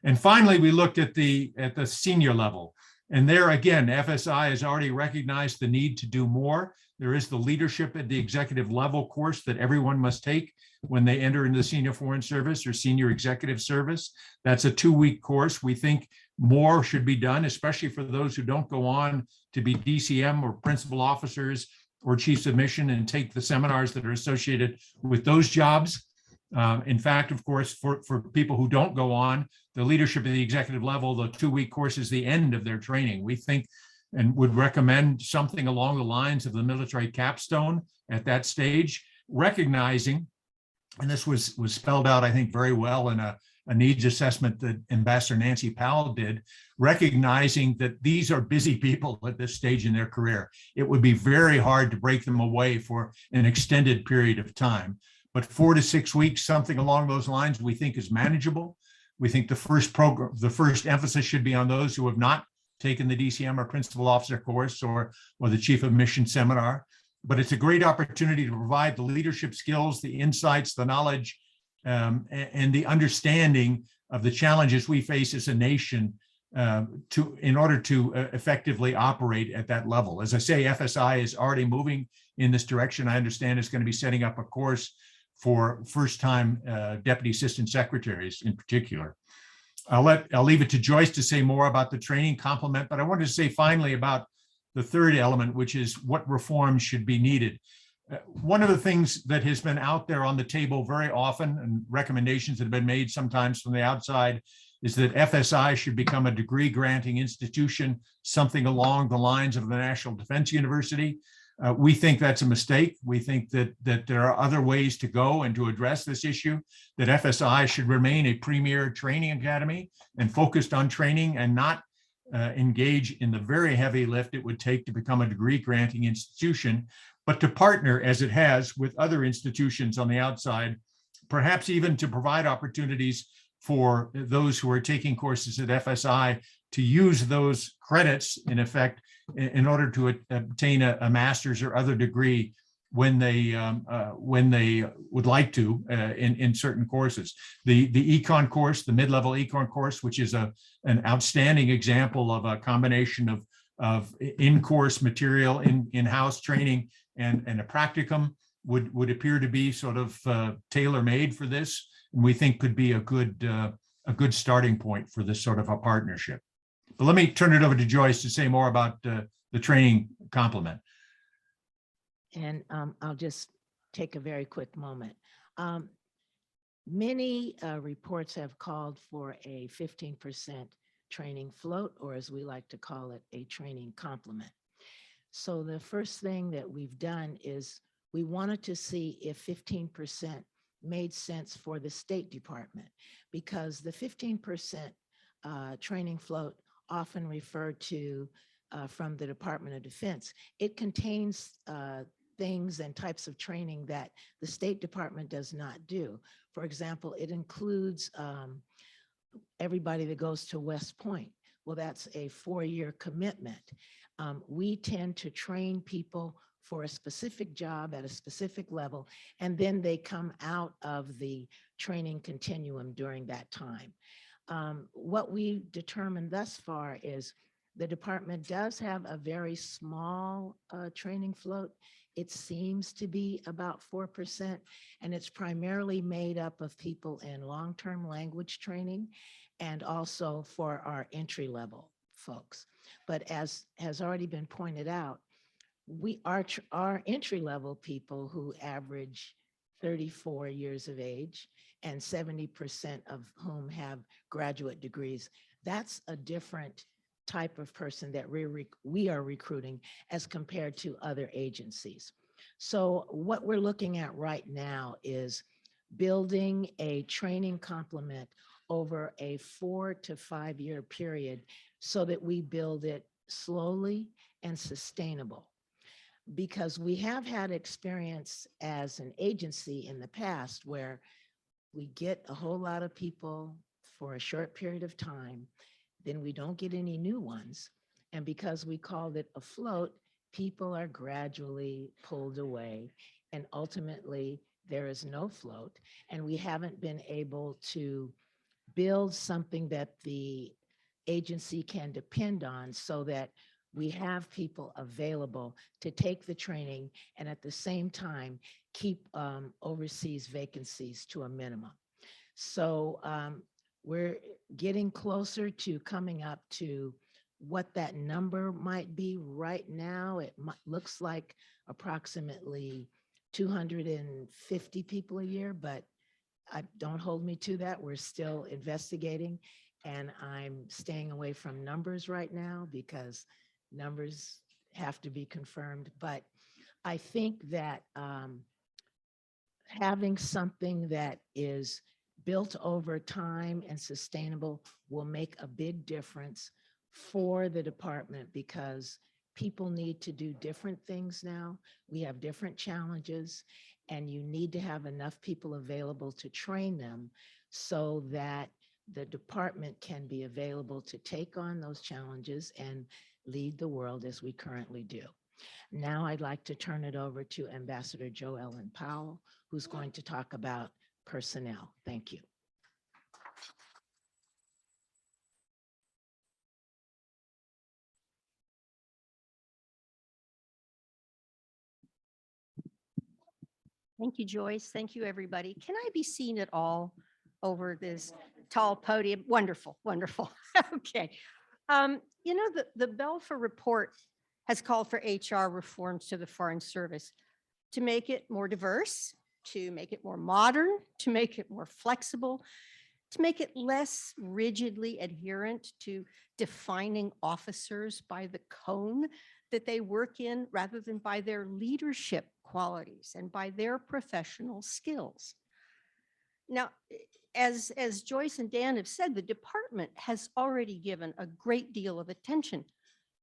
And finally, we looked at the senior level. And there again, FSI has already recognized the need to do more. There is the leadership at the executive level course that everyone must take when they enter into the senior foreign service or senior executive service. That's a 2-week course. We think more should be done, especially for those who don't go on to be DCM or principal officers or chiefs of mission and take the seminars that are associated with those jobs. In fact, of course, for people who don't go on, the leadership at the executive level, the 2-week course is the end of their training. We think and would recommend something along the lines of the military capstone at that stage, recognizing, and this was spelled out, I think, very well in a needs assessment that Ambassador Nancy Powell did, recognizing that these are busy people at this stage in their career. It would be very hard to break them away for an extended period of time. But 4 to 6 weeks, something along those lines, we think is manageable. We think the first emphasis should be on those who have not taken the DCM or principal officer course or the chief of mission seminar. But it's a great opportunity to provide the leadership skills, the insights, the knowledge, and the understanding of the challenges we face as a nation in order to effectively operate at that level. As I say, FSI is already moving in this direction. I understand it's going to be setting up a course for first-time deputy assistant secretaries in particular. I'll leave it to Joyce to say more about the training complement, but I wanted to say finally about the third element, which is what reforms should be needed. One of the things that has been out there on the table very often, and recommendations that have been made sometimes from the outside, is that FSI should become a degree granting institution, something along the lines of the National Defense University. We think that's a mistake. We think that there are other ways to go and to address this issue, that FSI should remain a premier training academy and focused on training and not engage in the very heavy lift it would take to become a degree granting institution, but to partner as it has with other institutions on the outside, perhaps even to provide opportunities for those who are taking courses at FSI to use those credits in effect in order to obtain a master's or other degree when they would like to in certain courses. The econ course, the mid-level econ course, which is an outstanding example of a combination of in-course material, in-house training, and a practicum, would appear to be sort of tailor-made for this, and we think could be a good starting point for this sort of a partnership. But let me turn it over to Joyce to say more about the training complement. And I'll just take a very quick moment. Many reports have called for a 15% training float, or as we like to call it, a training complement. So the first thing that we've done is we wanted to see if 15% made sense for the State Department, because the 15% training float often referred to from the Department of Defense. It contains things and types of training that the State Department does not do. For example, it includes everybody that goes to West Point. Well, that's a 4-year commitment. We tend to train people for a specific job at a specific level, and then they come out of the training continuum during that time. What we determined thus far is the department does have a very small training float. It seems to be about 4%, and it's primarily made up of people in long-term language training and also for our entry-level folks. But as has already been pointed out, our entry-level people who average 34 years of age and 70% of whom have graduate degrees, that's a different type of person that we are recruiting as compared to other agencies. So what we're looking at right now is building a training complement over a 4 to 5 year period so that we build it slowly and sustainable. Because we have had experience as an agency in the past where we get a whole lot of people for a short period of time, then we don't get any new ones. And because we called it a float, people are gradually pulled away, and ultimately there is no float. And we haven't been able to build something that the agency can depend on so that we have people available to take the training and at the same time keep overseas vacancies to a minimum. So we're getting closer to coming up to what that number might be. Right now, it looks like approximately 250 people a year, but don't hold me to that. We're still investigating, and I'm staying away from numbers right now because numbers have to be confirmed. But I think that having something that is built over time and sustainable will make a big difference for the department, because people need to do different things now. We have different challenges, and you need to have enough people available to train them so that the department can be available to take on those challenges and lead the world as we currently do. Now I'd like to turn it over to Ambassador Jo Ellen Powell, who's going to talk about personnel. Thank you. Thank you, Joyce. Thank you, everybody. Can I be seen at all over this tall podium? Wonderful, wonderful. Okay. You know, the Belfer report has called for HR reforms to the Foreign Service to make it more diverse, to make it more modern, to make it more flexible, to make it less rigidly adherent to defining officers by the cone that they work in rather than by their leadership qualities and by their professional skills. Now, as Joyce and Dan have said, the department has already given a great deal of attention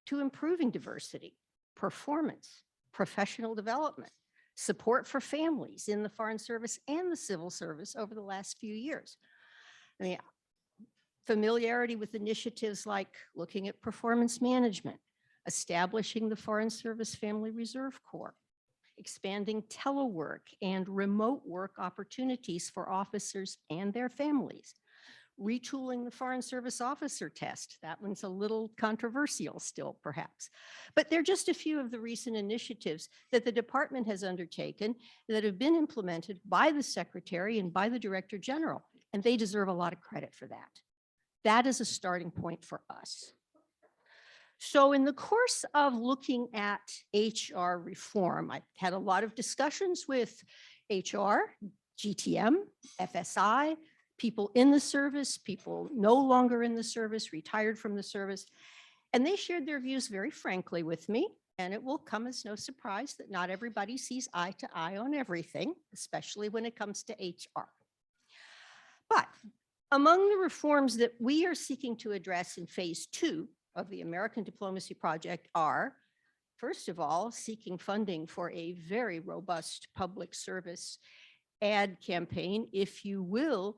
to improving diversity, performance, professional development, support for families in the Foreign Service and the Civil Service over the last few years. I mean, familiarity with initiatives like looking at performance management, establishing the Foreign Service Family Reserve Corps, expanding telework and remote work opportunities for officers and their families, retooling the Foreign Service Officer Test. That one's a little controversial still, perhaps. But they're just a few of the recent initiatives that the department has undertaken that have been implemented by the Secretary and by the Director General, and they deserve a lot of credit for that. That is a starting point for us. So in the course of looking at HR reform, I've had a lot of discussions with HR, GTM, FSI, people in the service, people no longer in the service, retired from the service, and they shared their views very frankly with me. And it will come as no surprise that not everybody sees eye to eye on everything, especially when it comes to HR. But among the reforms that we are seeking to address in phase 2 of the American Diplomacy Project are, first of all, seeking funding for a very robust public service ad campaign, if you will,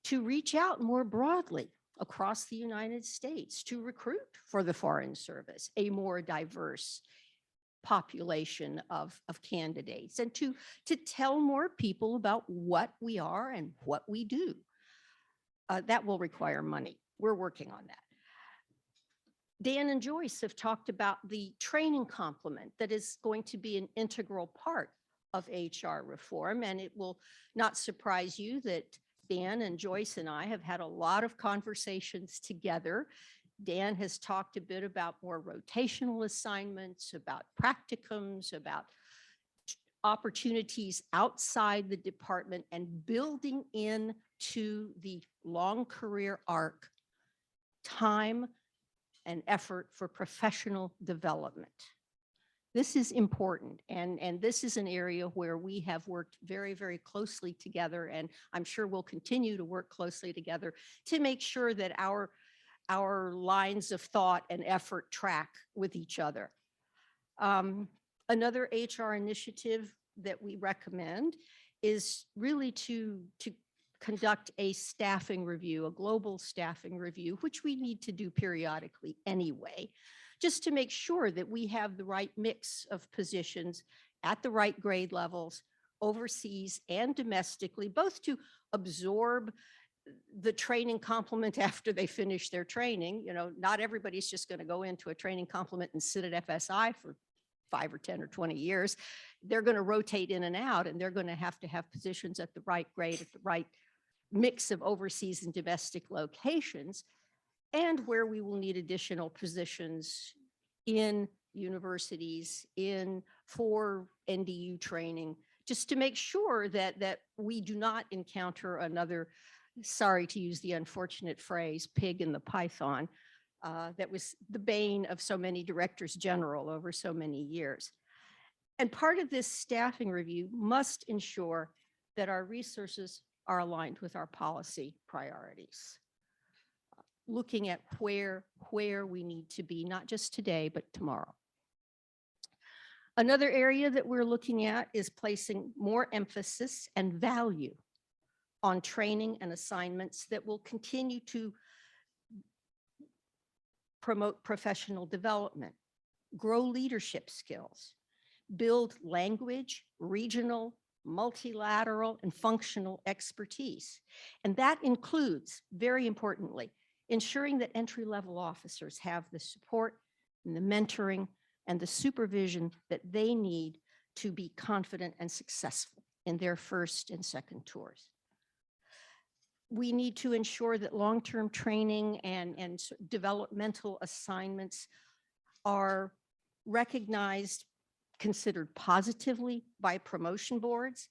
to reach out more broadly across the United States to recruit for the Foreign Service a more diverse population of candidates, and to tell more people about what we are and what we do. That will require money. We're working on that. Dan and Joyce have talked about the training complement that is going to be an integral part of HR reform, and it will not surprise you that Dan and Joyce and I have had a lot of conversations together. Dan has talked a bit about more rotational assignments, about practicums, about opportunities outside the department, and building into the long career arc time and effort for professional development. This is important, and this is an area where we have worked very, very closely together, and I'm sure we'll continue to work closely together to make sure that our lines of thought and effort track with each other. Another HR initiative that we recommend is really to conduct a staffing review, a global staffing review, which we need to do periodically anyway, just to make sure that we have the right mix of positions at the right grade levels, overseas and domestically, both to absorb the training complement after they finish their training. You know, not everybody's just going to go into a training complement and sit at FSI for 5 or 10 or 20 years. They're going to rotate in and out, and they're going to have positions at the right grade, at the right mix of overseas and domestic locations, and where we will need additional positions in universities, for NDU training, just to make sure that we do not encounter another, sorry to use the unfortunate phrase, pig in the python, that was the bane of so many directors general over so many years. And part of this staffing review must ensure that our resources are aligned with our policy priorities, looking at where we need to be, not just today, but tomorrow. Another area that we're looking at is placing more emphasis and value on training and assignments that will continue to promote professional development, grow leadership skills, build language, regional, multilateral, and functional expertise. And that includes, very importantly, ensuring that entry-level officers have the support and the mentoring and the supervision that they need to be confident and successful in their first and second tours. We need to ensure that long-term training and developmental assignments are recognized, considered positively by promotion boards,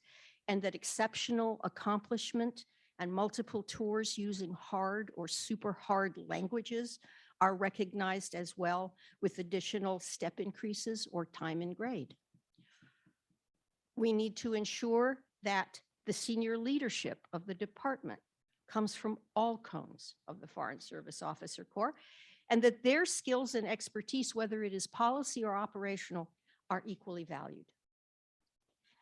and that exceptional accomplishment and multiple tours using hard or super hard languages are recognized as well, with additional step increases or time in grade. We need to ensure that The senior leadership of the department comes from all cones of the Foreign Service Officer Corps, and that their skills and expertise, whether it is policy or operational, are equally valued.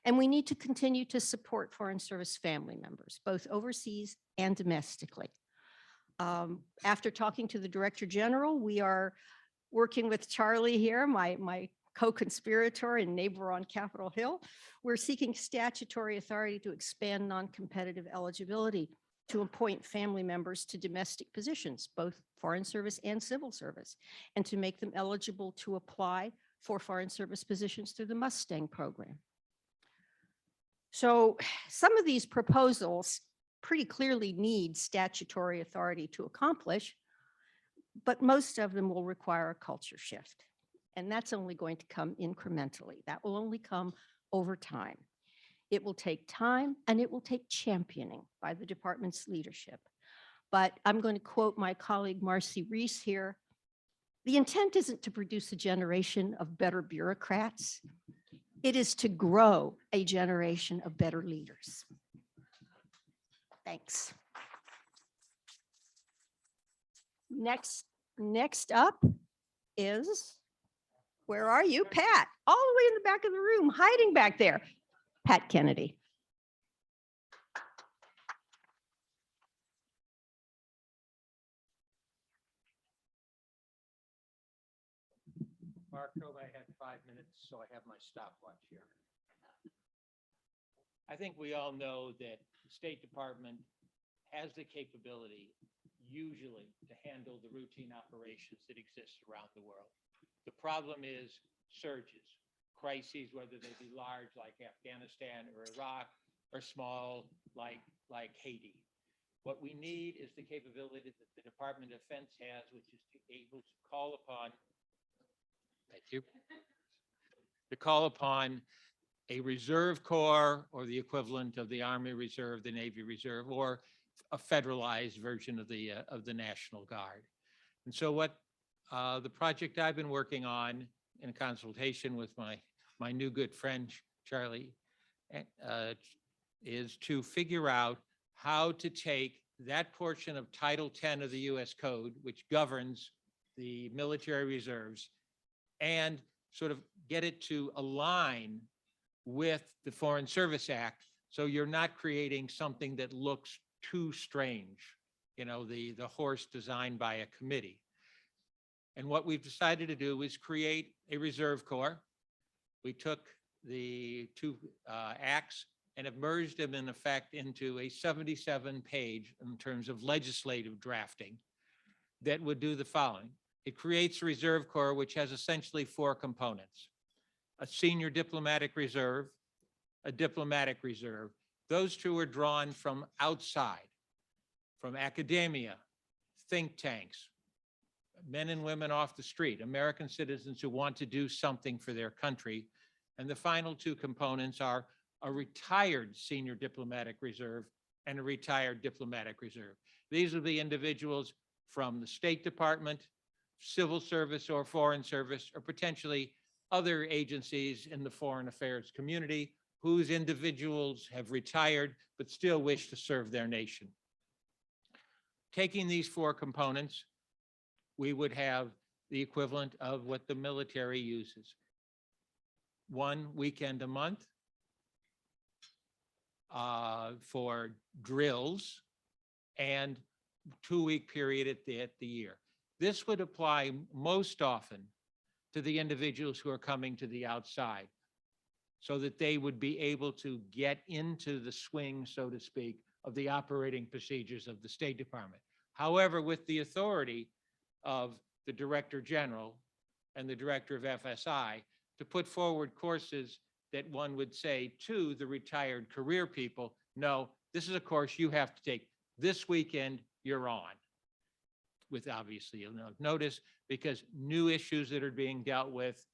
And we need to continue to support Foreign Service family members, both overseas and domestically. After talking to the Director General, we are working with Charlie here, my co-conspirator and neighbor on Capitol Hill. We're seeking statutory authority to expand non-competitive eligibility to appoint family members to domestic positions, both Foreign Service and Civil Service, and to make them eligible to apply for Foreign Service positions through the Mustang program. So some of these proposals pretty clearly need statutory authority to accomplish, but most of them will require a culture shift. And that's only going to come incrementally. That will only come over time. It will take time and it will take championing by the department's leadership. But I'm going to quote my colleague Marcy Reese here. The intent isn't to produce a generation of better bureaucrats. It is to grow a generation of better leaders. Thanks. Next up is, where are you? Pat, all the way in the back of the room, hiding back there. Pat Kennedy. Mark told I had 5 minutes, so I have my stopwatch here. I think we all know that the State Department has the capability usually to handle the routine operations that exist around the world. The problem is surges, crises, whether they be large like Afghanistan or Iraq, or small like Haiti. What we need is the capability that the Department of Defense has, which is to be able to call upon, thank you, to call upon a reserve corps or the equivalent of the Army Reserve, the Navy Reserve, or a federalized version of the National Guard. And so what the project I've been working on in consultation with my new good friend, Charlie, is to figure out how to take that portion of Title 10 of the US Code, which governs the military reserves, and sort of get it to align with the Foreign Service Act. So you're not creating something that looks too strange, you know, the horse designed by a committee. And what we've decided to do is create a reserve corps. We took the two acts and have merged them in effect into a 77-page in terms of legislative drafting that would do the following. It creates a reserve corps, which has essentially 4 components: a senior diplomatic reserve, a diplomatic reserve. Those two are drawn from outside, from academia, think tanks, men and women off the street, American citizens who want to do something for their country. And the final 2 components are a retired senior diplomatic reserve and a retired diplomatic reserve. These will be individuals from the State Department, Civil Service or Foreign Service, or potentially other agencies in the foreign affairs community whose individuals have retired but still wish to serve their nation. Taking these 4 components, we would have the equivalent of what the military uses. 1 weekend a month for drills and 2-week period at the year. This would apply most often to the individuals who are coming to the outside, so that they would be able to get into the swing, so to speak, of the operating procedures of the State Department. However, with the authority of the Director General and the Director of FSI to put forward courses that one would say to the retired career people, no, this is a course you have to take this weekend, you're on. With obviously you'll notice, because new issues that are being dealt with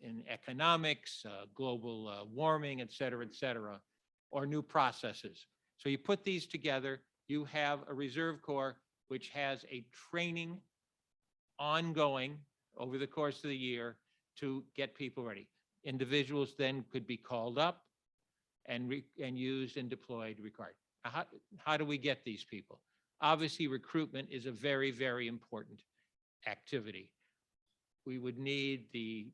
in economics, global warming, et cetera, or new processes. So you put these together, you have a reserve corps which has a training ongoing over the course of the year to get people ready. Individuals then could be called up and used and deployed required. How do we get these people? Obviously, recruitment is a very, very important activity. We would need the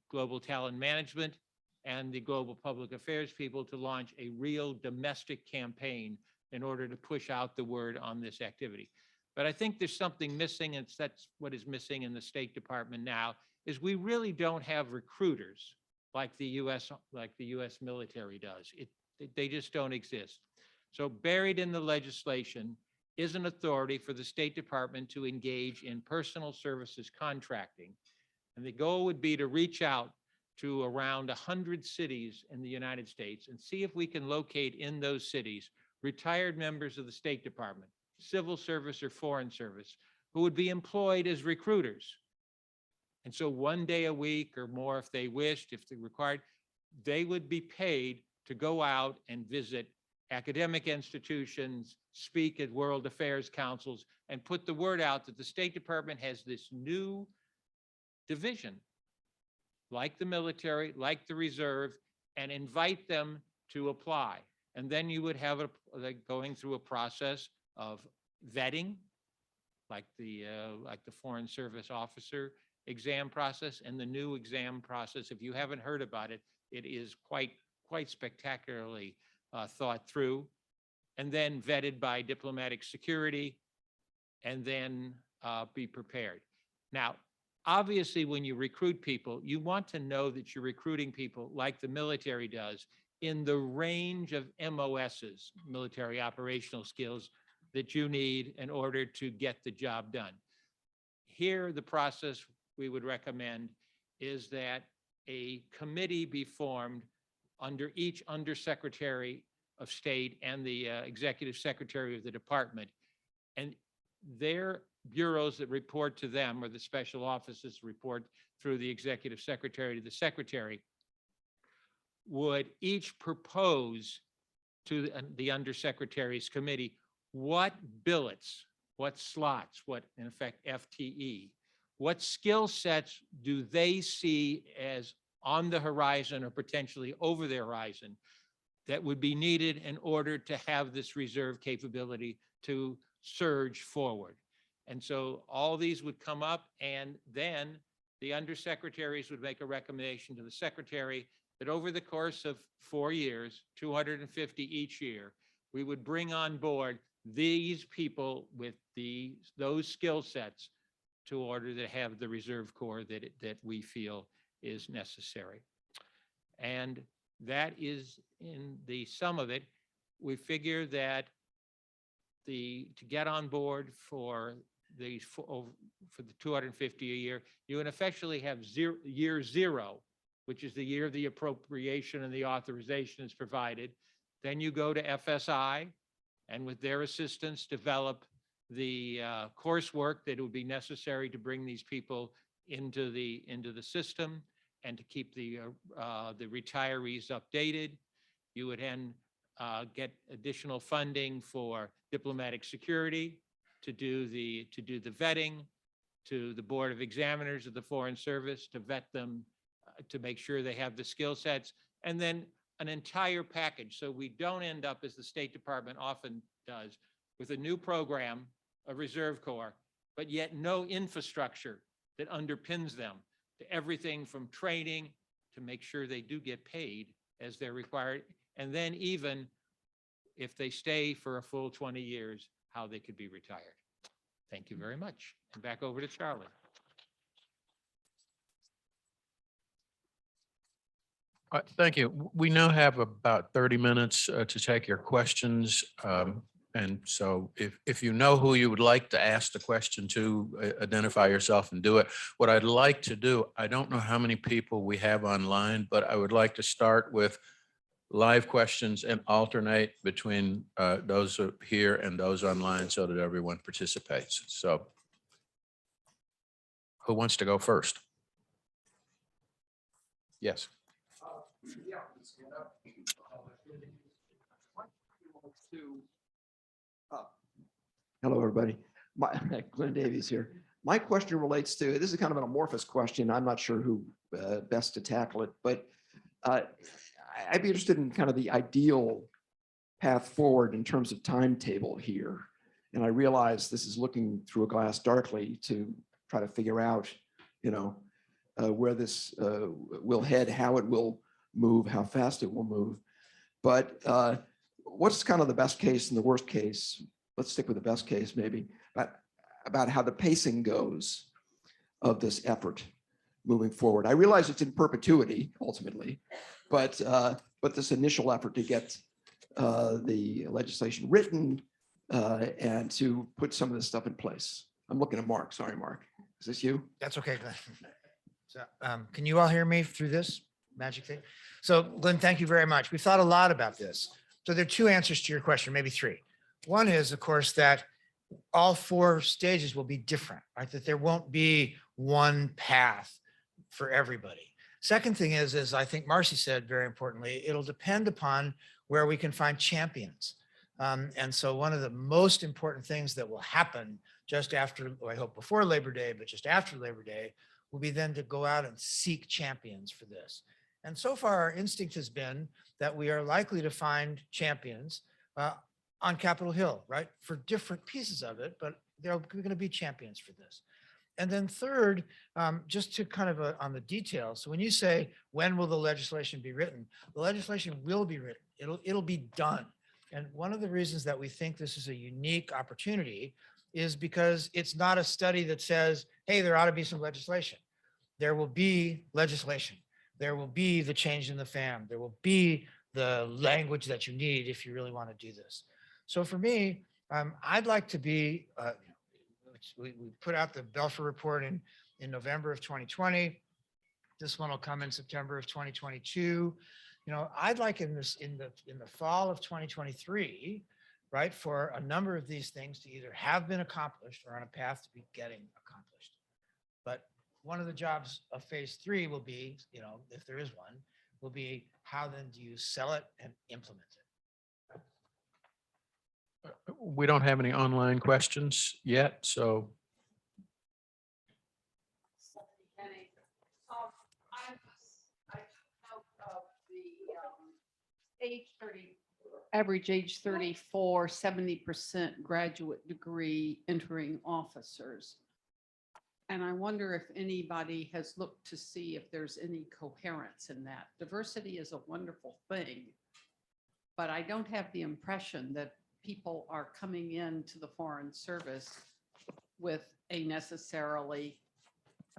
global talent management and the global public affairs people to launch a real domestic campaign in order to push out the word on this activity. But I think there's something missing, and that's what is missing in the State Department now, is we really don't have recruiters like the US military does. They just don't exist. So buried in the legislation is an authority for the State Department to engage in personal services contracting. And the goal would be to reach out to around 100 cities in the United States and see if we can locate in those cities retired members of the State Department, civil service or foreign service, who would be employed as recruiters. And so one day a week or more, if they wished, if they required, they would be paid to go out and visit academic institutions, speak at world affairs councils, and put the word out that the State Department has this new division, like the military, like the reserve, and invite them to apply. And then you would have going through a process of vetting, like the Foreign Service Officer exam process and the new exam process. If you haven't heard about it, it is quite spectacularly thought through, and then vetted by diplomatic security, and then be prepared. Now, obviously, when you recruit people, you want to know that you're recruiting people like the military does in the range of MOSs, military operational skills, that you need in order to get the job done. Here, the process we would recommend is that a committee be formed under each Undersecretary of State and the Executive Secretary of the Department, and their bureaus that report to them, or the special offices report through the Executive Secretary to the Secretary, would each propose to the Undersecretary's committee what billets, what slots, what in effect FTE, what skill sets do they see as on the horizon or potentially over the horizon that would be needed in order to have this reserve capability to surge forward. And so all these would come up, and then the undersecretaries would make a recommendation to the secretary that over the course of 4 years, 250 each year, we would bring on board these people with those skill sets to order to have the reserve corps that we feel is necessary. And that is in the sum of it. We figure that to get on board for the 250 a year, you would effectively have year zero, which is the year the appropriation and the authorization is provided. Then you go to FSI, and with their assistance, develop the coursework that would be necessary to bring these people into the system and to keep the retirees updated. You would then get additional funding for diplomatic security to do the vetting, to the Board of Examiners of the Foreign Service to vet them, to make sure they have the skill sets, and then an entire package. So we don't end up, as the State Department often does, with a new program, a Reserve Corps, but yet no infrastructure that underpins them, to everything from training to make sure they do get paid as they're required. And then even if they stay for a full 20 years, how they could be retired. Thank you very much. And back over to Charlie. Thank you. We now have about 30 minutes to take your questions. And so if you know who you would like to ask the question to, identify yourself and do it. What I'd like to do, I don't know how many people we have online, but I would like to start with live questions and alternate between those here and those online so that everyone participates. So who wants to go first? Yes. Hello, everybody. Glenn Davies here. My question relates to, this is kind of an amorphous question. I'm not sure who best to tackle it, but I'd be interested in kind of the ideal path forward in terms of timetable here. And I realize this is looking through a glass darkly to try to figure out, where this will head, how it will move, how fast it will move. But what's kind of the best case and the worst case? Let's stick with the best case maybe, about how the pacing goes of this effort moving forward. I realize it's in perpetuity ultimately, but this initial effort to get the legislation written and to put some of this stuff in place. I'm looking at Mark. Sorry, Mark. Is this you? That's okay, Glenn. So, can you all hear me through this magic thing? So Glenn, thank you very much. We've thought a lot about this. So there are two answers to your question, maybe three. One is, of course, that all four stages will be different, right? That there won't be one path for everybody. Second thing is, as I think Marcy said very importantly, it'll depend upon where we can find champions. And so one of the most important things that will happen just after, I hope before Labor Day, but just after Labor Day, will be then to go out and seek champions for this. And so far, our instinct has been that we are likely to find champions on Capitol Hill, right? For different pieces of it, but there are going to be champions for this. And then third, just to kind of on the details. So when you say, when will the legislation be written? The legislation will be written. It'll be done. And one of the reasons that we think this is a unique opportunity is because it's not a study that says, hey, there ought to be some legislation. There will be legislation. There will be the change in the FAM. There will be the language that you need if you really want to do this. So for me, I'd like to be, we put out the Belfer report in November of 2020. This one will come in September of 2022. I'd like in the fall of 2023, right, for a number of these things to either have been accomplished or on a path to be getting accomplished. But one of the jobs of phase 3 will be, if there is one, will be how then do you sell it and implement it? We don't have any online questions yet, so Average age 34, 70% graduate degree entering officers. And I wonder if anybody has looked to see if there's any coherence in that. Diversity is a wonderful thing, but I don't have the impression that people are coming into the Foreign Service with a necessarily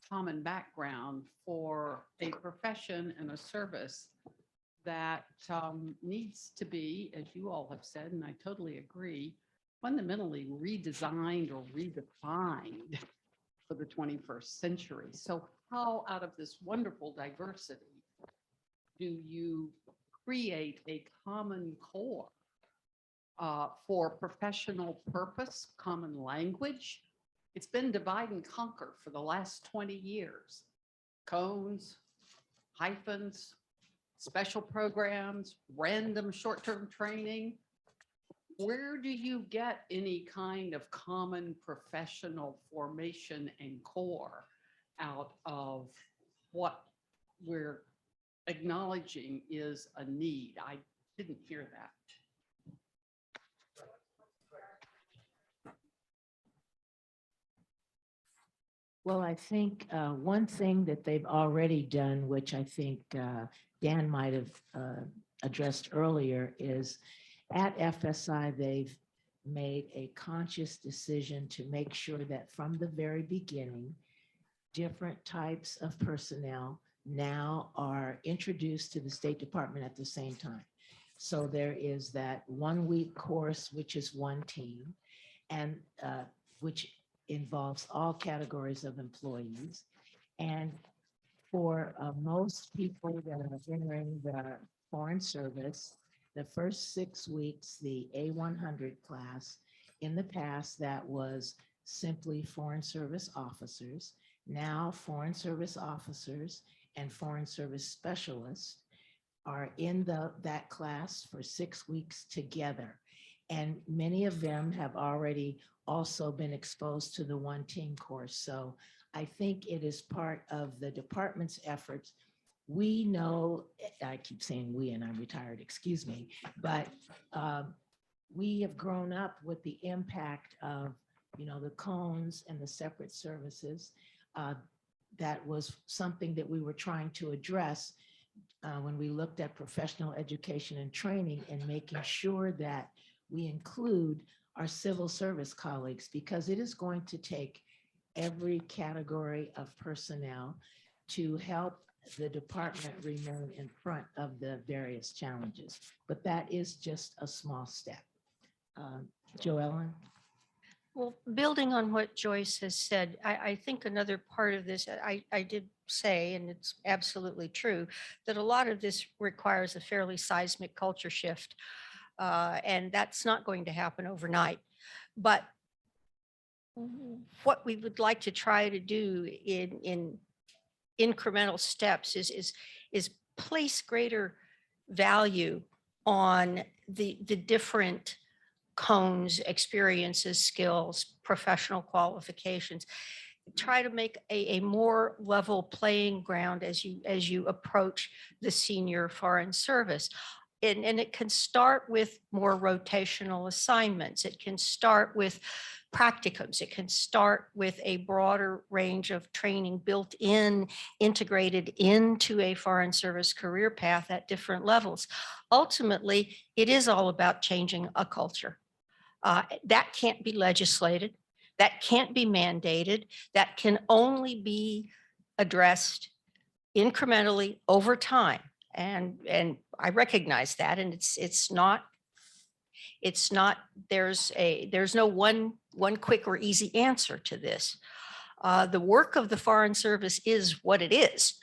common background for a profession and a service that needs to be, as you all have said, and I totally agree, fundamentally redesigned or redefined for the 21st century. So how out of this wonderful diversity do you create a common core for professional purpose, common language? It's been divide and conquer for the last 20 years. Cones, hyphens, special programs, random short-term training. Where do you get any kind of common professional formation and core out of what we're acknowledging is a need? I didn't hear that. Well, I think one thing that they've already done, which I think Dan might have addressed earlier, is at FSI, they've made a conscious decision to make sure that from the very beginning, different types of personnel now are introduced to the State Department at the same time. So there is that 1 week course, which is one team, and which involves all categories of employees. And for most people that are entering the Foreign Service, the first 6 weeks, the A100 class, in the past, that was simply Foreign Service officers. Now, Foreign Service officers and Foreign Service specialists are in that class for 6 weeks together. And many of them have already also been exposed to the one team course. So I think it is part of the department's efforts we know, I keep saying we and I'm retired, excuse me, but we have grown up with the impact of, the cones and the separate services. That was something that we were trying to address when we looked at professional education and training and making sure that we include our civil service colleagues, because it is going to take every category of personnel to help the department remain in front of the various challenges. But that is just a small step. Joellen? Well, building on what Joyce has said, I think another part of this, I did say, and it's absolutely true, that a lot of this requires a fairly seismic culture shift. And that's not going to happen overnight. But what we would like to try to do in incremental steps is place greater value on the different cones, experiences, skills, professional qualifications. Try to make a more level playing ground as you approach the senior foreign service. And it can start with more rotational assignments. It can start with practicums. It can start with a broader range of training built in, integrated into a foreign service career path at different levels. Ultimately, it is all about changing a culture. That can't be legislated. That can't be mandated. That can only be addressed incrementally over time. And I recognize that, and it's not there's no one quick or easy answer to this. The work of the Foreign Service is what it is,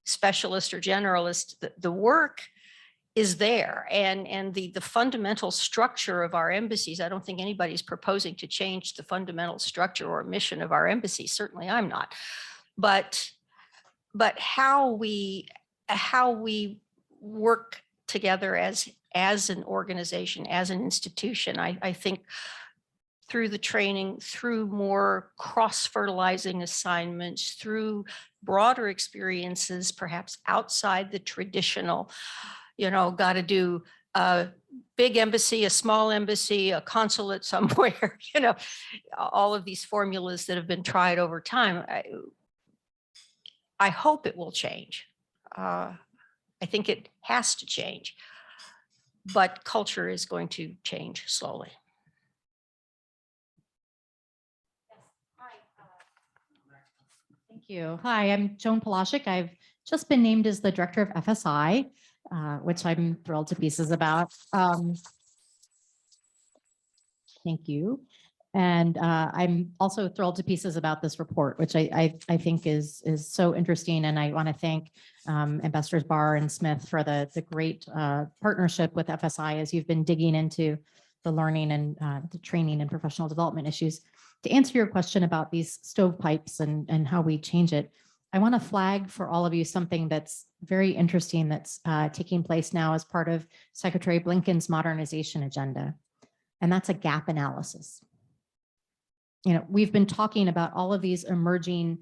specialist or generalist. The work is there, and the fundamental structure of our embassies. I don't think anybody's proposing to change the fundamental structure or mission of our embassies. Certainly, I'm not. But how we work together as an organization, as an institution, I think through the training, through more cross-fertilizing assignments, through broader experiences, perhaps outside the traditional, got to do a big embassy, a small embassy, a consulate somewhere, all of these formulas that have been tried over time. I hope it will change. I think it has to change, but culture is going to change slowly. Thank you. Hi, I'm Joan Polashik. I've just been named as the director of FSI, which I'm thrilled to pieces about. Thank you. And I'm also thrilled to pieces about this report, which I think is so interesting. And I want to thank Ambassadors Barr and Smith for the great partnership with FSI as you've been digging into the learning and the training and professional development issues. To answer your question about these stovepipes and how we change it, I want to flag for all of you something that's very interesting that's taking place now as part of Secretary Blinken's modernization agenda. And that's a gap analysis. We've been talking about all of these emerging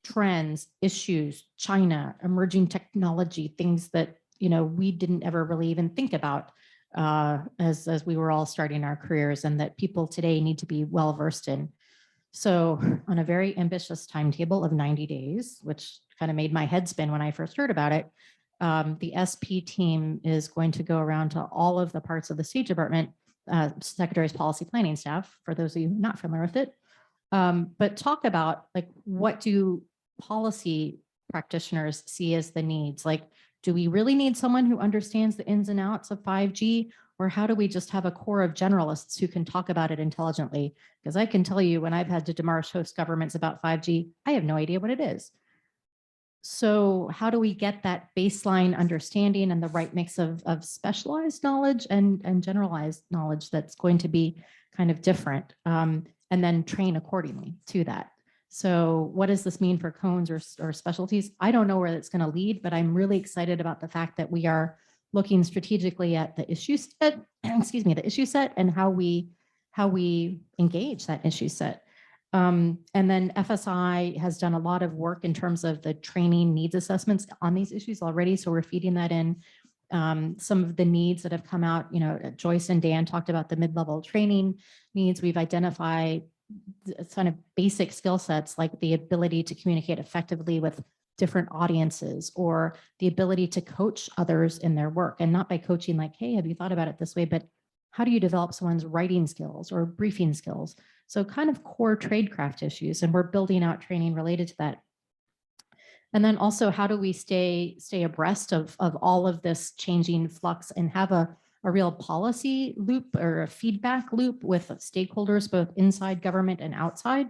trends, issues, China, emerging technology, things that, we didn't ever really even think about as we were all starting our careers, and that people today need to be well versed in. So on a very ambitious timetable of 90 days, which kind of made my head spin when I first heard about it, the SP team is going to go around to all of the parts of the State Department, Secretary's policy planning staff, for those of you not familiar with it, but talk about what do policy practitioners see as the needs? Do we really need someone who understands the ins and outs of 5G, or how do we just have a core of generalists who can talk about it intelligently? Because I can tell you, when I've had to demarche host governments about 5G, I have no idea what it is. So how do we get that baseline understanding and the right mix of specialized knowledge and generalized knowledge that's going to be kind of different, and then train accordingly to that? So what does this mean for cones or specialties? I don't know where it's going to lead, but I'm really excited about the fact that we are looking strategically at the issue set, the issue set, and how we engage that issue set. And then FSI has done a lot of work in terms of the training needs assessments on these issues already. So we're feeding that in. Some of the needs that have come out, Joyce and Dan talked about the mid-level training needs. We've identified kind of basic skill sets like the ability to communicate effectively with different audiences or the ability to coach others in their work, and not by coaching like, hey, have you thought about it this way, but how do you develop someone's writing skills or briefing skills? So kind of core tradecraft issues, and we're building out training related to that. And then also, how do we stay abreast of all of this changing flux and have a real policy loop or a feedback loop with stakeholders, both inside government and outside?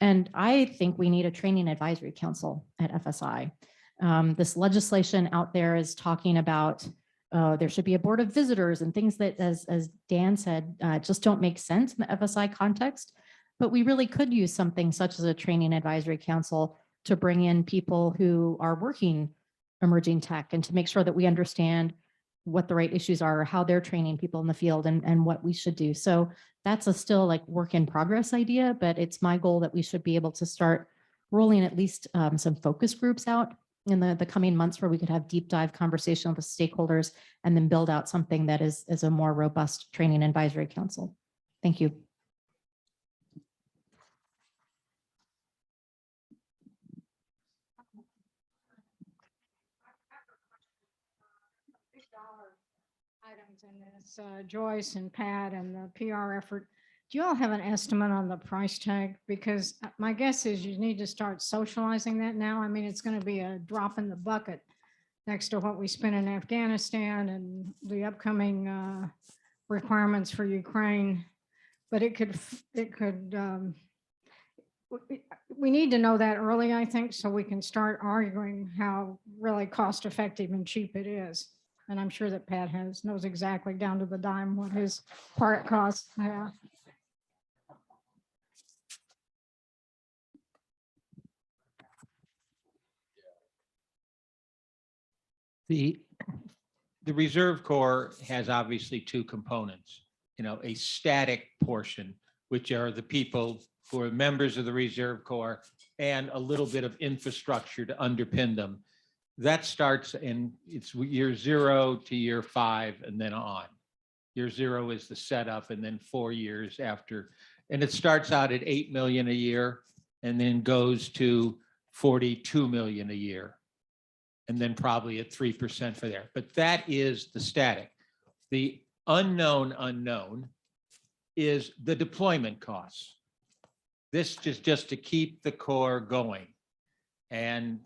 And I think we need a training advisory council at FSI. This legislation out there is talking about there should be a board of visitors and things that, as Dan said, just don't make sense in the FSI context. But we really could use something such as a training advisory council to bring in people who are working emerging tech and to make sure that we understand what the right issues are, how they're training people in the field and what we should do. So that's a still like work in progress idea, but it's my goal that we should be able to start rolling at least some focus groups out in the coming months where we could have deep dive conversation with stakeholders and then build out something that is a more robust training advisory council. Thank you. Items in this, Joyce and Pat and the PR effort. Do you all have an estimate on the price tag? Because my guess is you need to start socializing that now. I mean, it's going to be a drop in the bucket next to what we spent in Afghanistan and the upcoming requirements for Ukraine. But we need to know that early, I think, so we can start arguing how really cost effective and cheap it is. And I'm sure that Pat knows exactly down to the dime what his part costs. Yeah. The Reserve Corps has obviously two components, a static portion, which are the people who are members of the Reserve Corps, and a little bit of infrastructure to underpin them. That starts it's year 0 to year 5 and then on. Year 0 is the setup, and then 4 years after. And it starts out at 8 million a year and then goes to 42 million a year. And then probably at 3% for there. But that is the static. The unknown is the deployment costs. This is just to keep the Corps going. And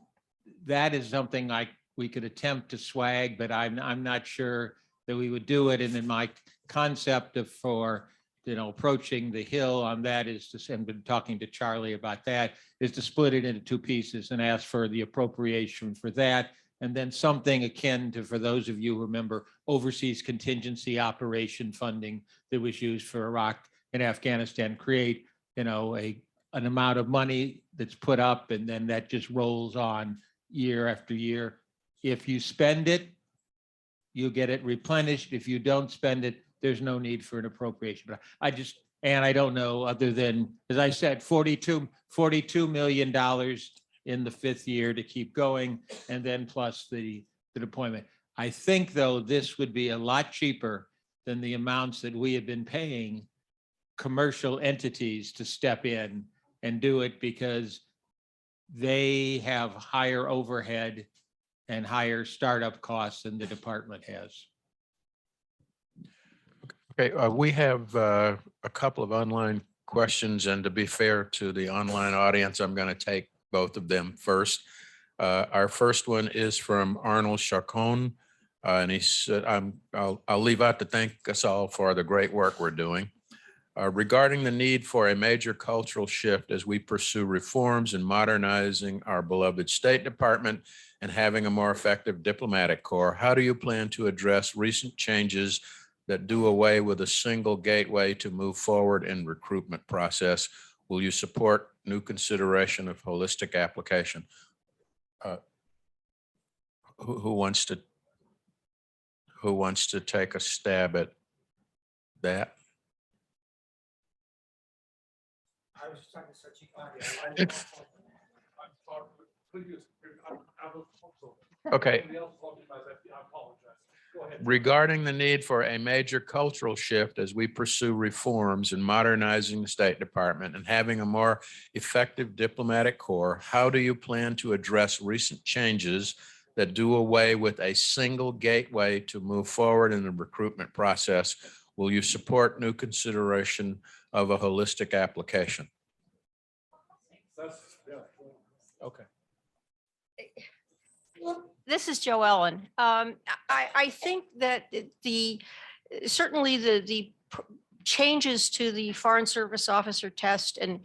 that is something we could attempt to swag, but I'm not sure that we would do it. And then my concept for approaching the hill on that is to, and been talking to Charlie about that, is to split it into 2 pieces and ask for the appropriation for that. And then something akin to, for those of you who remember, overseas contingency operation funding that was used for Iraq and Afghanistan, create, an amount of money that's put up, and then that just rolls on year after year. If you spend it, you get it replenished. If you don't spend it, there's no need for an appropriation. But I don't know, other than, as I said, $42 million in the 5th year to keep going, and then plus the deployment. I think, though, this would be a lot cheaper than the amounts that we have been paying commercial entities to step in and do it, because they have higher overhead and higher startup costs than the department has. Okay, we have a couple of online questions, and to be fair to the online audience, I'm going to take both of them first. Our first one is from Arnold Chacon, and he said, I'll leave out to thank us all for the great work we're doing. Regarding the need for a major cultural shift as we pursue reforms and modernizing our beloved State Department and having a more effective diplomatic corps, how do you plan to address recent changes that do away with a single gateway to move forward in recruitment process? Will you support new consideration of holistic application? Who wants to take a stab at that? Okay. Regarding the need for a major cultural shift as we pursue reforms in modernizing the State Department and having a more effective diplomatic corps, how do you plan to address recent changes that do away with a single gateway to move forward in the recruitment process? Will you support new consideration of a holistic application? Okay. This is Joe Ellen. I think that certainly the changes to the Foreign Service Officer test and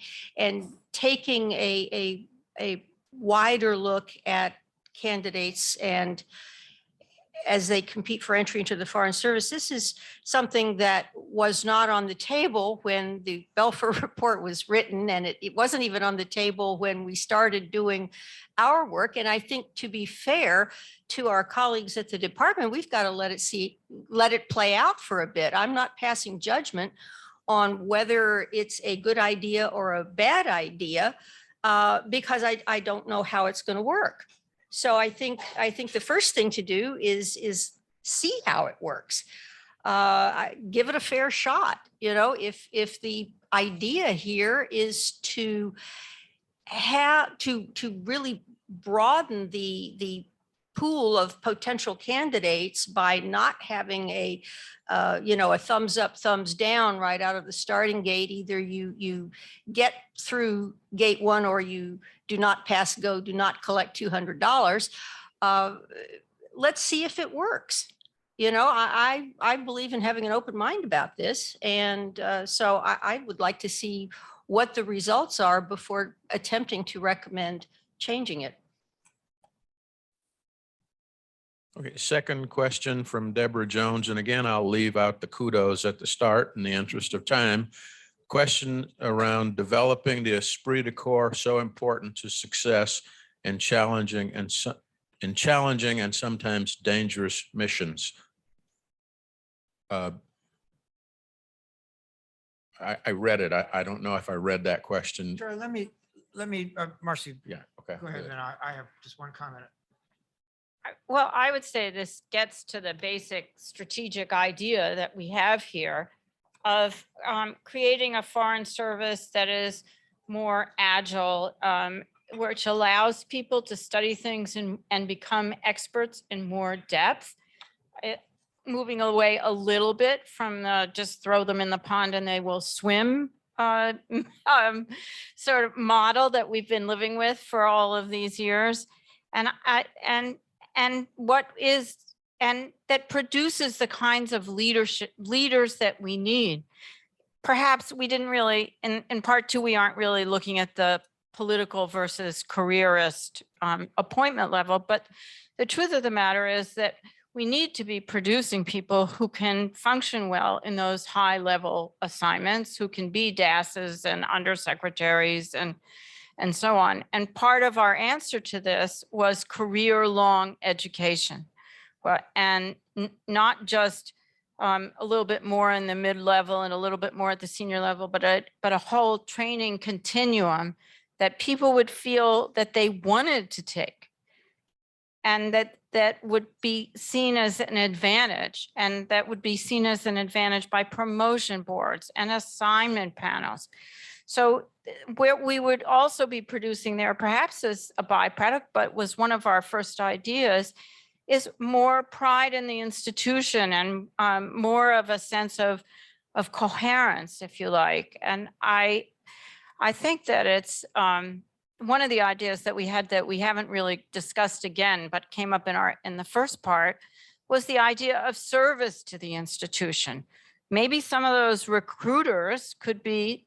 taking a wider look at candidates and as they compete for entry into the Foreign Service, this is something that was not on the table when the Belfer report was written, and it wasn't even on the table when we started doing our work. And I think, to be fair to our colleagues at the department, we've got to let it play out for a bit. I'm not passing judgment on whether it's a good idea or a bad idea because I don't know how it's going to work. So I think the first thing to do is see how it works. Give it a fair shot. You know, if the idea here is to have to really broaden the pool of potential candidates by not having a thumbs up, thumbs down right out of the starting gate. Either you get through gate one or you do not pass go, do not collect $200. Let's see if it works. You know, I believe in having an open mind about this. And so I would like to see what the results are before attempting to recommend changing it. Okay, second question from Deborah Jones. And again, I'll leave out the kudos at the start in the interest of time. Question around developing the esprit de corps, so important to success in challenging and sometimes dangerous missions. I read it. I don't know if I read that question. Sure, let me, Marcy, Yeah, okay. go ahead, and then I have just one comment. Well, I would say this gets to the basic strategic idea that we have here of creating a foreign service that is more agile, which allows people to study things and become experts in more depth. Moving away a little bit from the just throw them in the pond and they will swim sort of model that we've been living with for all of these years. And that produces the kinds of leaders that we need. Perhaps we didn't really, in part two, we aren't really looking at the political versus careerist appointment level, but the truth of the matter is that we need to be producing people who can function well in those high level assignments, who can be DASs and undersecretaries and so on. And part of our answer to this was career-long education, and not just a little bit more in the mid-level and a little bit more at the senior level, but a whole training continuum that people would feel that they wanted to take, and that would be seen as an advantage, and that would be seen as an advantage by promotion boards and assignment panels. So where we would also be producing there, perhaps as a byproduct, but was one of our first ideas, is more pride in the institution and more of a sense of coherence, if you like. And I think that it's one of the ideas that we had that we haven't really discussed again, but came up in the first part, was the idea of service to the institution. Maybe some of those recruiters could be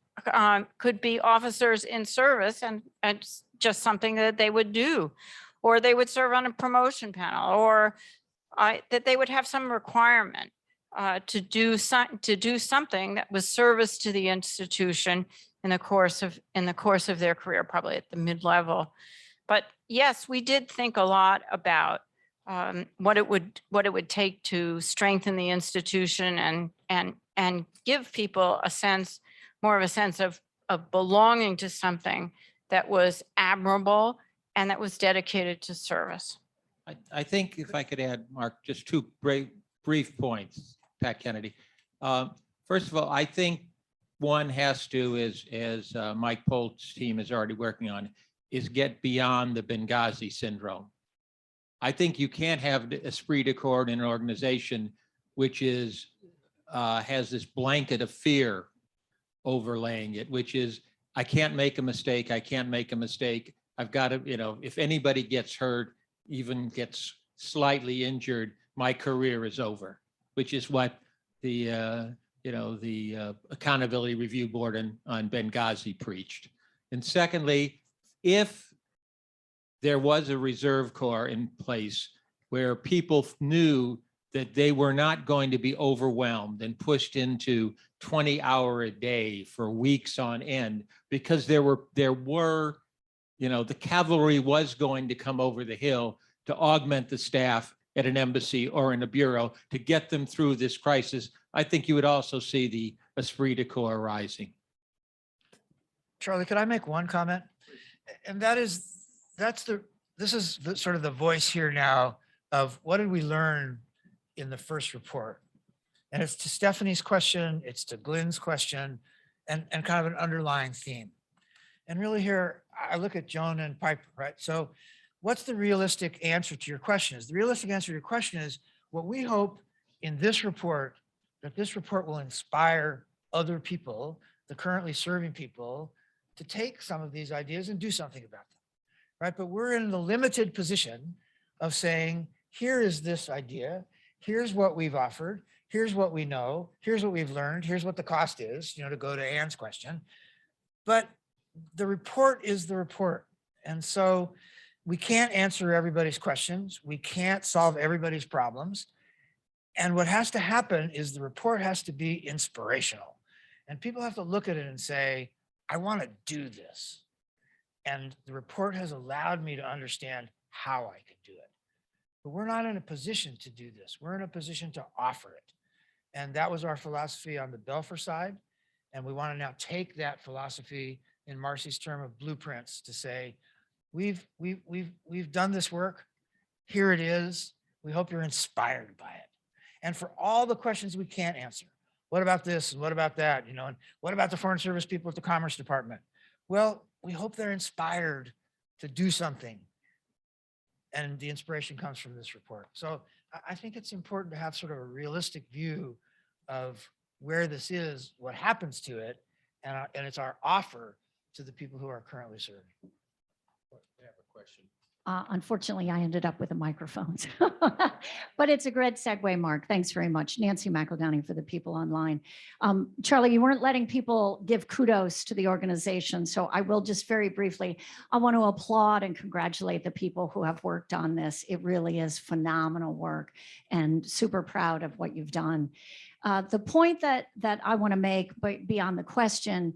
officers in service, and it's just something that they would do, or they would serve on a promotion panel, or that they would have some requirement to do something that was service to the institution in the course of their career, probably at the mid-level. But yes, we did think a lot about what it would take to strengthen the institution and give people more of a sense of of belonging to something that was admirable and that was dedicated to service. I think if I could add, Mark, just two brief points, Pat Kennedy. First of all, I think one has to, as Mike Polt's team is already working on, is get beyond the Benghazi syndrome. I think you can't have the esprit de corps in an organization which is has this blanket of fear overlaying it, which is, I can't make a mistake. I can't make a mistake. I've got to, if anybody gets hurt, even gets slightly injured, my career is over, which is what the Accountability Review Board on Benghazi preached. And secondly, if there was a reserve corps in place where people knew that they were not going to be overwhelmed and pushed into 20-hour-a-day for weeks on end, because there were the cavalry was going to come over the hill to augment the staff at an embassy or in a bureau to get them through this crisis, I think you would also see the esprit de corps rising. Charlie, could I make one comment? And that is, this is sort of the voice here now of what did we learn in the first report? And it's to Stephanie's question, it's to Glenn's question, and kind of an underlying theme. And really here, I look at Joan and Piper, right? So what's the realistic answer to your question? The realistic answer to your question is what we hope in this report, that this report will inspire other people, the currently serving people, to take some of these ideas and do something about them, right? But we're in the limited position of saying, here is this idea, here's what we've offered, here's what we know, here's what we've learned, here's what the cost is, to go to Ann's question. But the report is the report. And so we can't answer everybody's questions. We can't solve everybody's problems. And what has to happen is the report has to be inspirational. And people have to look at it and say, I want to do this. And the report has allowed me to understand how I could do it. But we're not in a position to do this. We're in a position to offer it. And that was our philosophy on the Belfer side. And we want to now take that philosophy in Marcy's term of blueprints to say, we've done this work. Here it is. We hope you're inspired by it. And for all the questions we can't answer, what about this and what about that? And what about the Foreign Service people at the Commerce Department? Well, we hope they're inspired to do something. And the inspiration comes from this report. So I think it's important to have sort of a realistic view of where this is, what happens to it, and it's our offer to the people who are currently serving. I have a question. Unfortunately, I ended up with a microphone, but it's a great segue, Mark. Thanks very much. Nancy McEldowney for the people online. Charlie, you weren't letting people give kudos to the organization, so I will just very briefly, I want to applaud and congratulate the people who have worked on this. It really is phenomenal work and super proud of what you've done. The point that I want to make, but beyond the question,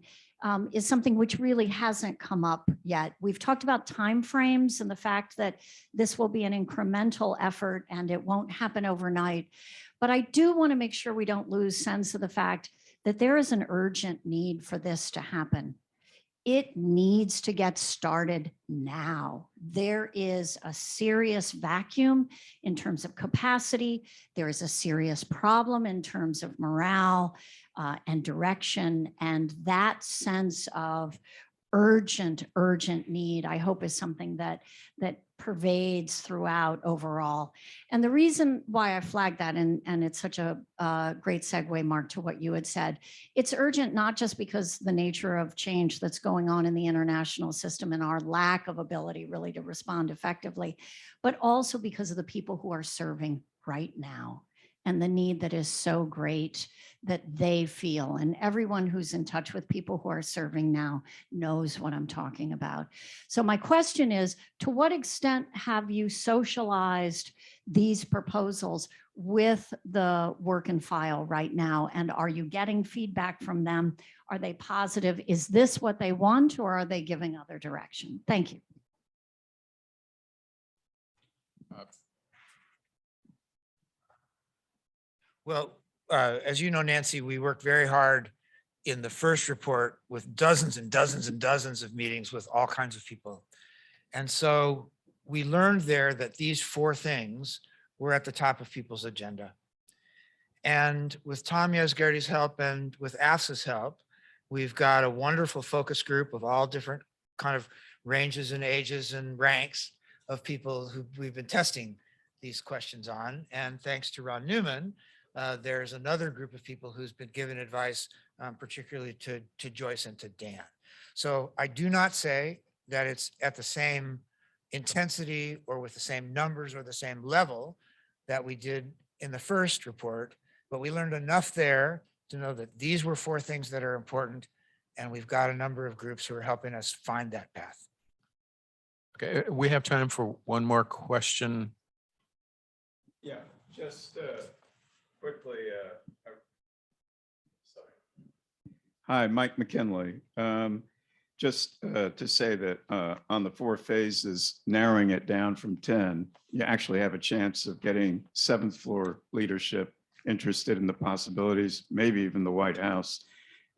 is something which really hasn't come up yet. We've talked about timeframes and the fact that this will be an incremental effort and it won't happen overnight. But I do want to make sure we don't lose sense of the fact that there is an urgent need for this to happen. It needs to get started now. There is a serious vacuum in terms of capacity. There is a serious problem in terms of morale and direction. And that sense of urgent need, I hope, is something that pervades throughout overall. And the reason why I flagged that, and it's such a great segue, Mark, to what you had said, it's urgent not just because the nature of change that's going on in the international system and our lack of ability really to respond effectively, but also because of the people who are serving right now and the need that is so great that they feel. And everyone who's in touch with people who are serving now knows what I'm talking about. So my question is, to what extent have you socialized these proposals with the work and file right now? And are you getting feedback from them? Are they positive? Is this what they want, or are they giving other direction? Thank you. Well, as you know, Nancy, we work very hard in the first report with dozens and dozens and dozens of meetings with all kinds of people. And so we learned there that these 4 things were at the top of people's agenda. And with Tom Yasgardi's help and with AFSA's help, we've got a wonderful focus group of all different kind of ranges and ages and ranks of people who we've been testing these questions on. And thanks to Ron Newman, there's another group of people who's been giving advice, particularly to Joyce and to Dan. So I do not say that it's at the same intensity or with the same numbers or the same level that we did in the first report, but we learned enough there to know that these were 4 things that are important. And we've got a number of groups who are helping us find that path. Okay, we have time for one more question. Yeah, just quickly. Sorry. Hi, Mike McKinley. Just to say that on the 4 phases, narrowing it down from 10, you actually have a chance of getting 7th floor leadership interested in the possibilities, maybe even the White House,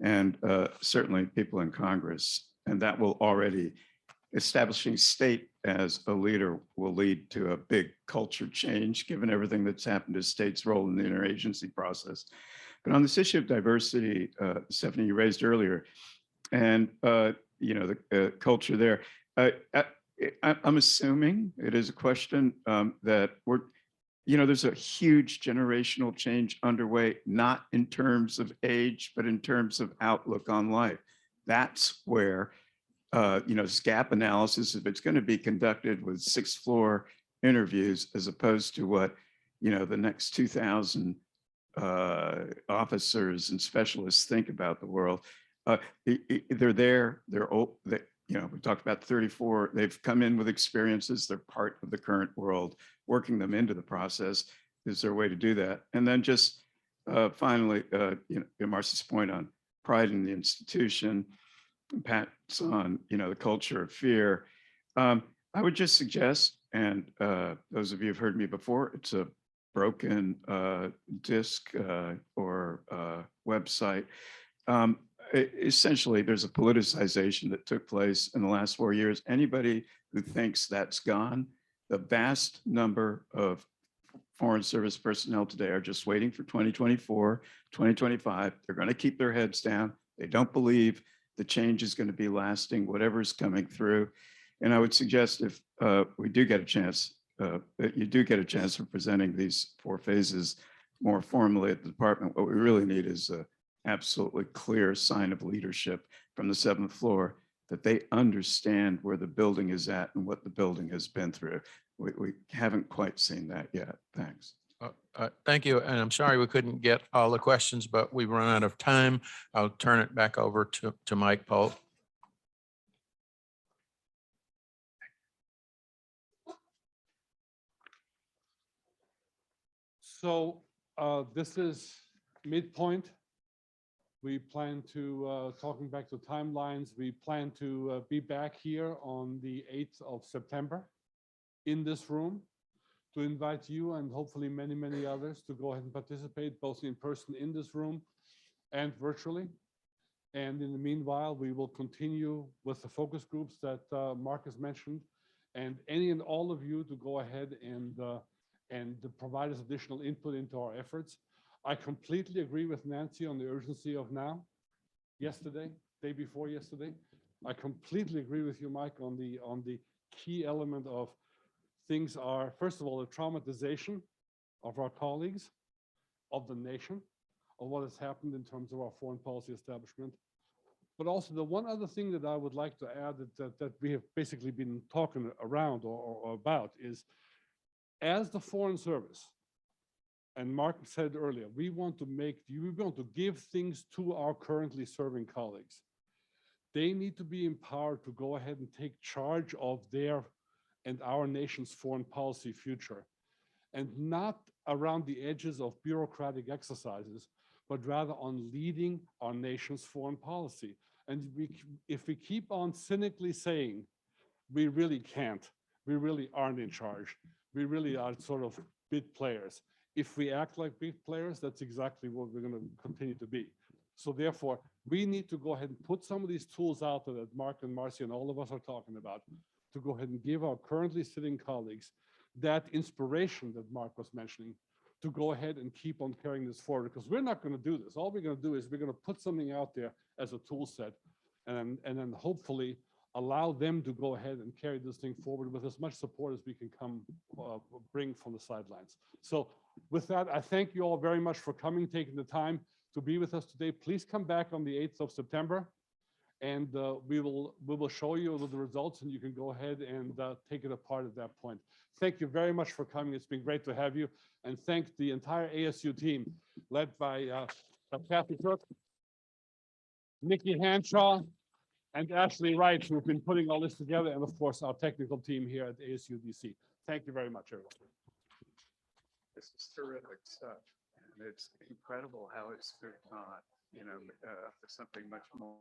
and certainly people in Congress. And that will already, establishing state as a leader will lead to a big culture change, given everything that's happened to states' role in the interagency process. But on this issue of diversity, Stephanie, you raised earlier, and the culture there, I'm assuming it is a question that there's a huge generational change underway, not in terms of age, but in terms of outlook on life. That's where this gap analysis, if it's going to be conducted with 6th floor interviews, as opposed to what, the next 2,000 officers and specialists think about the world, they're there, they're old, we talked about 34, they've come in with experiences, they're part of the current world, working them into the process is their way to do that. And then just finally, Marcy's point on pride in the institution, Pat's on, the culture of fear. I would just suggest, and those of you who've heard me before, it's a broken disc or website. Essentially, there's a politicization that took place in the last 4 years. Anybody who thinks that's gone, the vast number of Foreign Service personnel today are just waiting for 2024, 2025. They're going to keep their heads down. They don't believe the change is going to be lasting, whatever's coming through. And I would suggest if we do get a chance, that you do get a chance of presenting these 4 phases more formally at the department, what we really need is a absolutely clear sign of leadership from the 7th floor that they understand where the building is at and what the building has been through. We haven't quite seen that yet. Thanks. Thank you. And I'm sorry we couldn't get all the questions, but we've run out of time. I'll turn it back over to Mike Polt. So this is midpoint. We plan to, talking back to timelines, we plan to be back here on the 8th of September in this room to invite you and hopefully many, many others to go ahead and participate both in person in this room and virtually. And in the meanwhile, we will continue with the focus groups that Mark has mentioned, and any and all of you to go ahead and provide us additional input into our efforts. I completely agree with Nancy on the urgency of now. Yesterday, day before yesterday, I completely agree with you, Mike, on the key element of things are, first of all, the traumatization of our colleagues, of the nation, of what has happened in terms of our foreign policy establishment. But also the one other thing that I would like to add that we have basically been talking around or about is, as the Foreign Service, and Mark said earlier, we want to give things to our currently serving colleagues. They need to be empowered to go ahead and take charge of their and our nation's foreign policy future, and not around the edges of bureaucratic exercises, but rather on leading our nation's foreign policy. And if we keep on cynically saying, we really can't, we really aren't in charge, we really are sort of bit players. If we act like big players, that's exactly what we're going to continue to be. So therefore, We need to go ahead and put some of these tools out there that Mark and Marcy and all of us are talking about to go ahead and give our currently sitting colleagues that inspiration that Mark was mentioning to go ahead and keep on carrying this forward, because we're not going to do this. All we're going to do is we're going to put something out there as a tool set and then hopefully allow them to go ahead and carry this thing forward with as much support as we can bring from the sidelines. So with that, I thank you all very much for coming, taking the time to be with us today. Please come back on the 8th of September and we will show you the results and you can go ahead and take it apart at that point. Thank you very much for coming. It's been great to have you, and thank the entire ASU team led by Kathy Cook, Nikki Hanshaw, and Ashley Wright, who've been putting all this together, and of course, our technical team here at ASU DC. Thank you very much, everyone. This is terrific stuff. And it's incredible how it's moved on, for something much more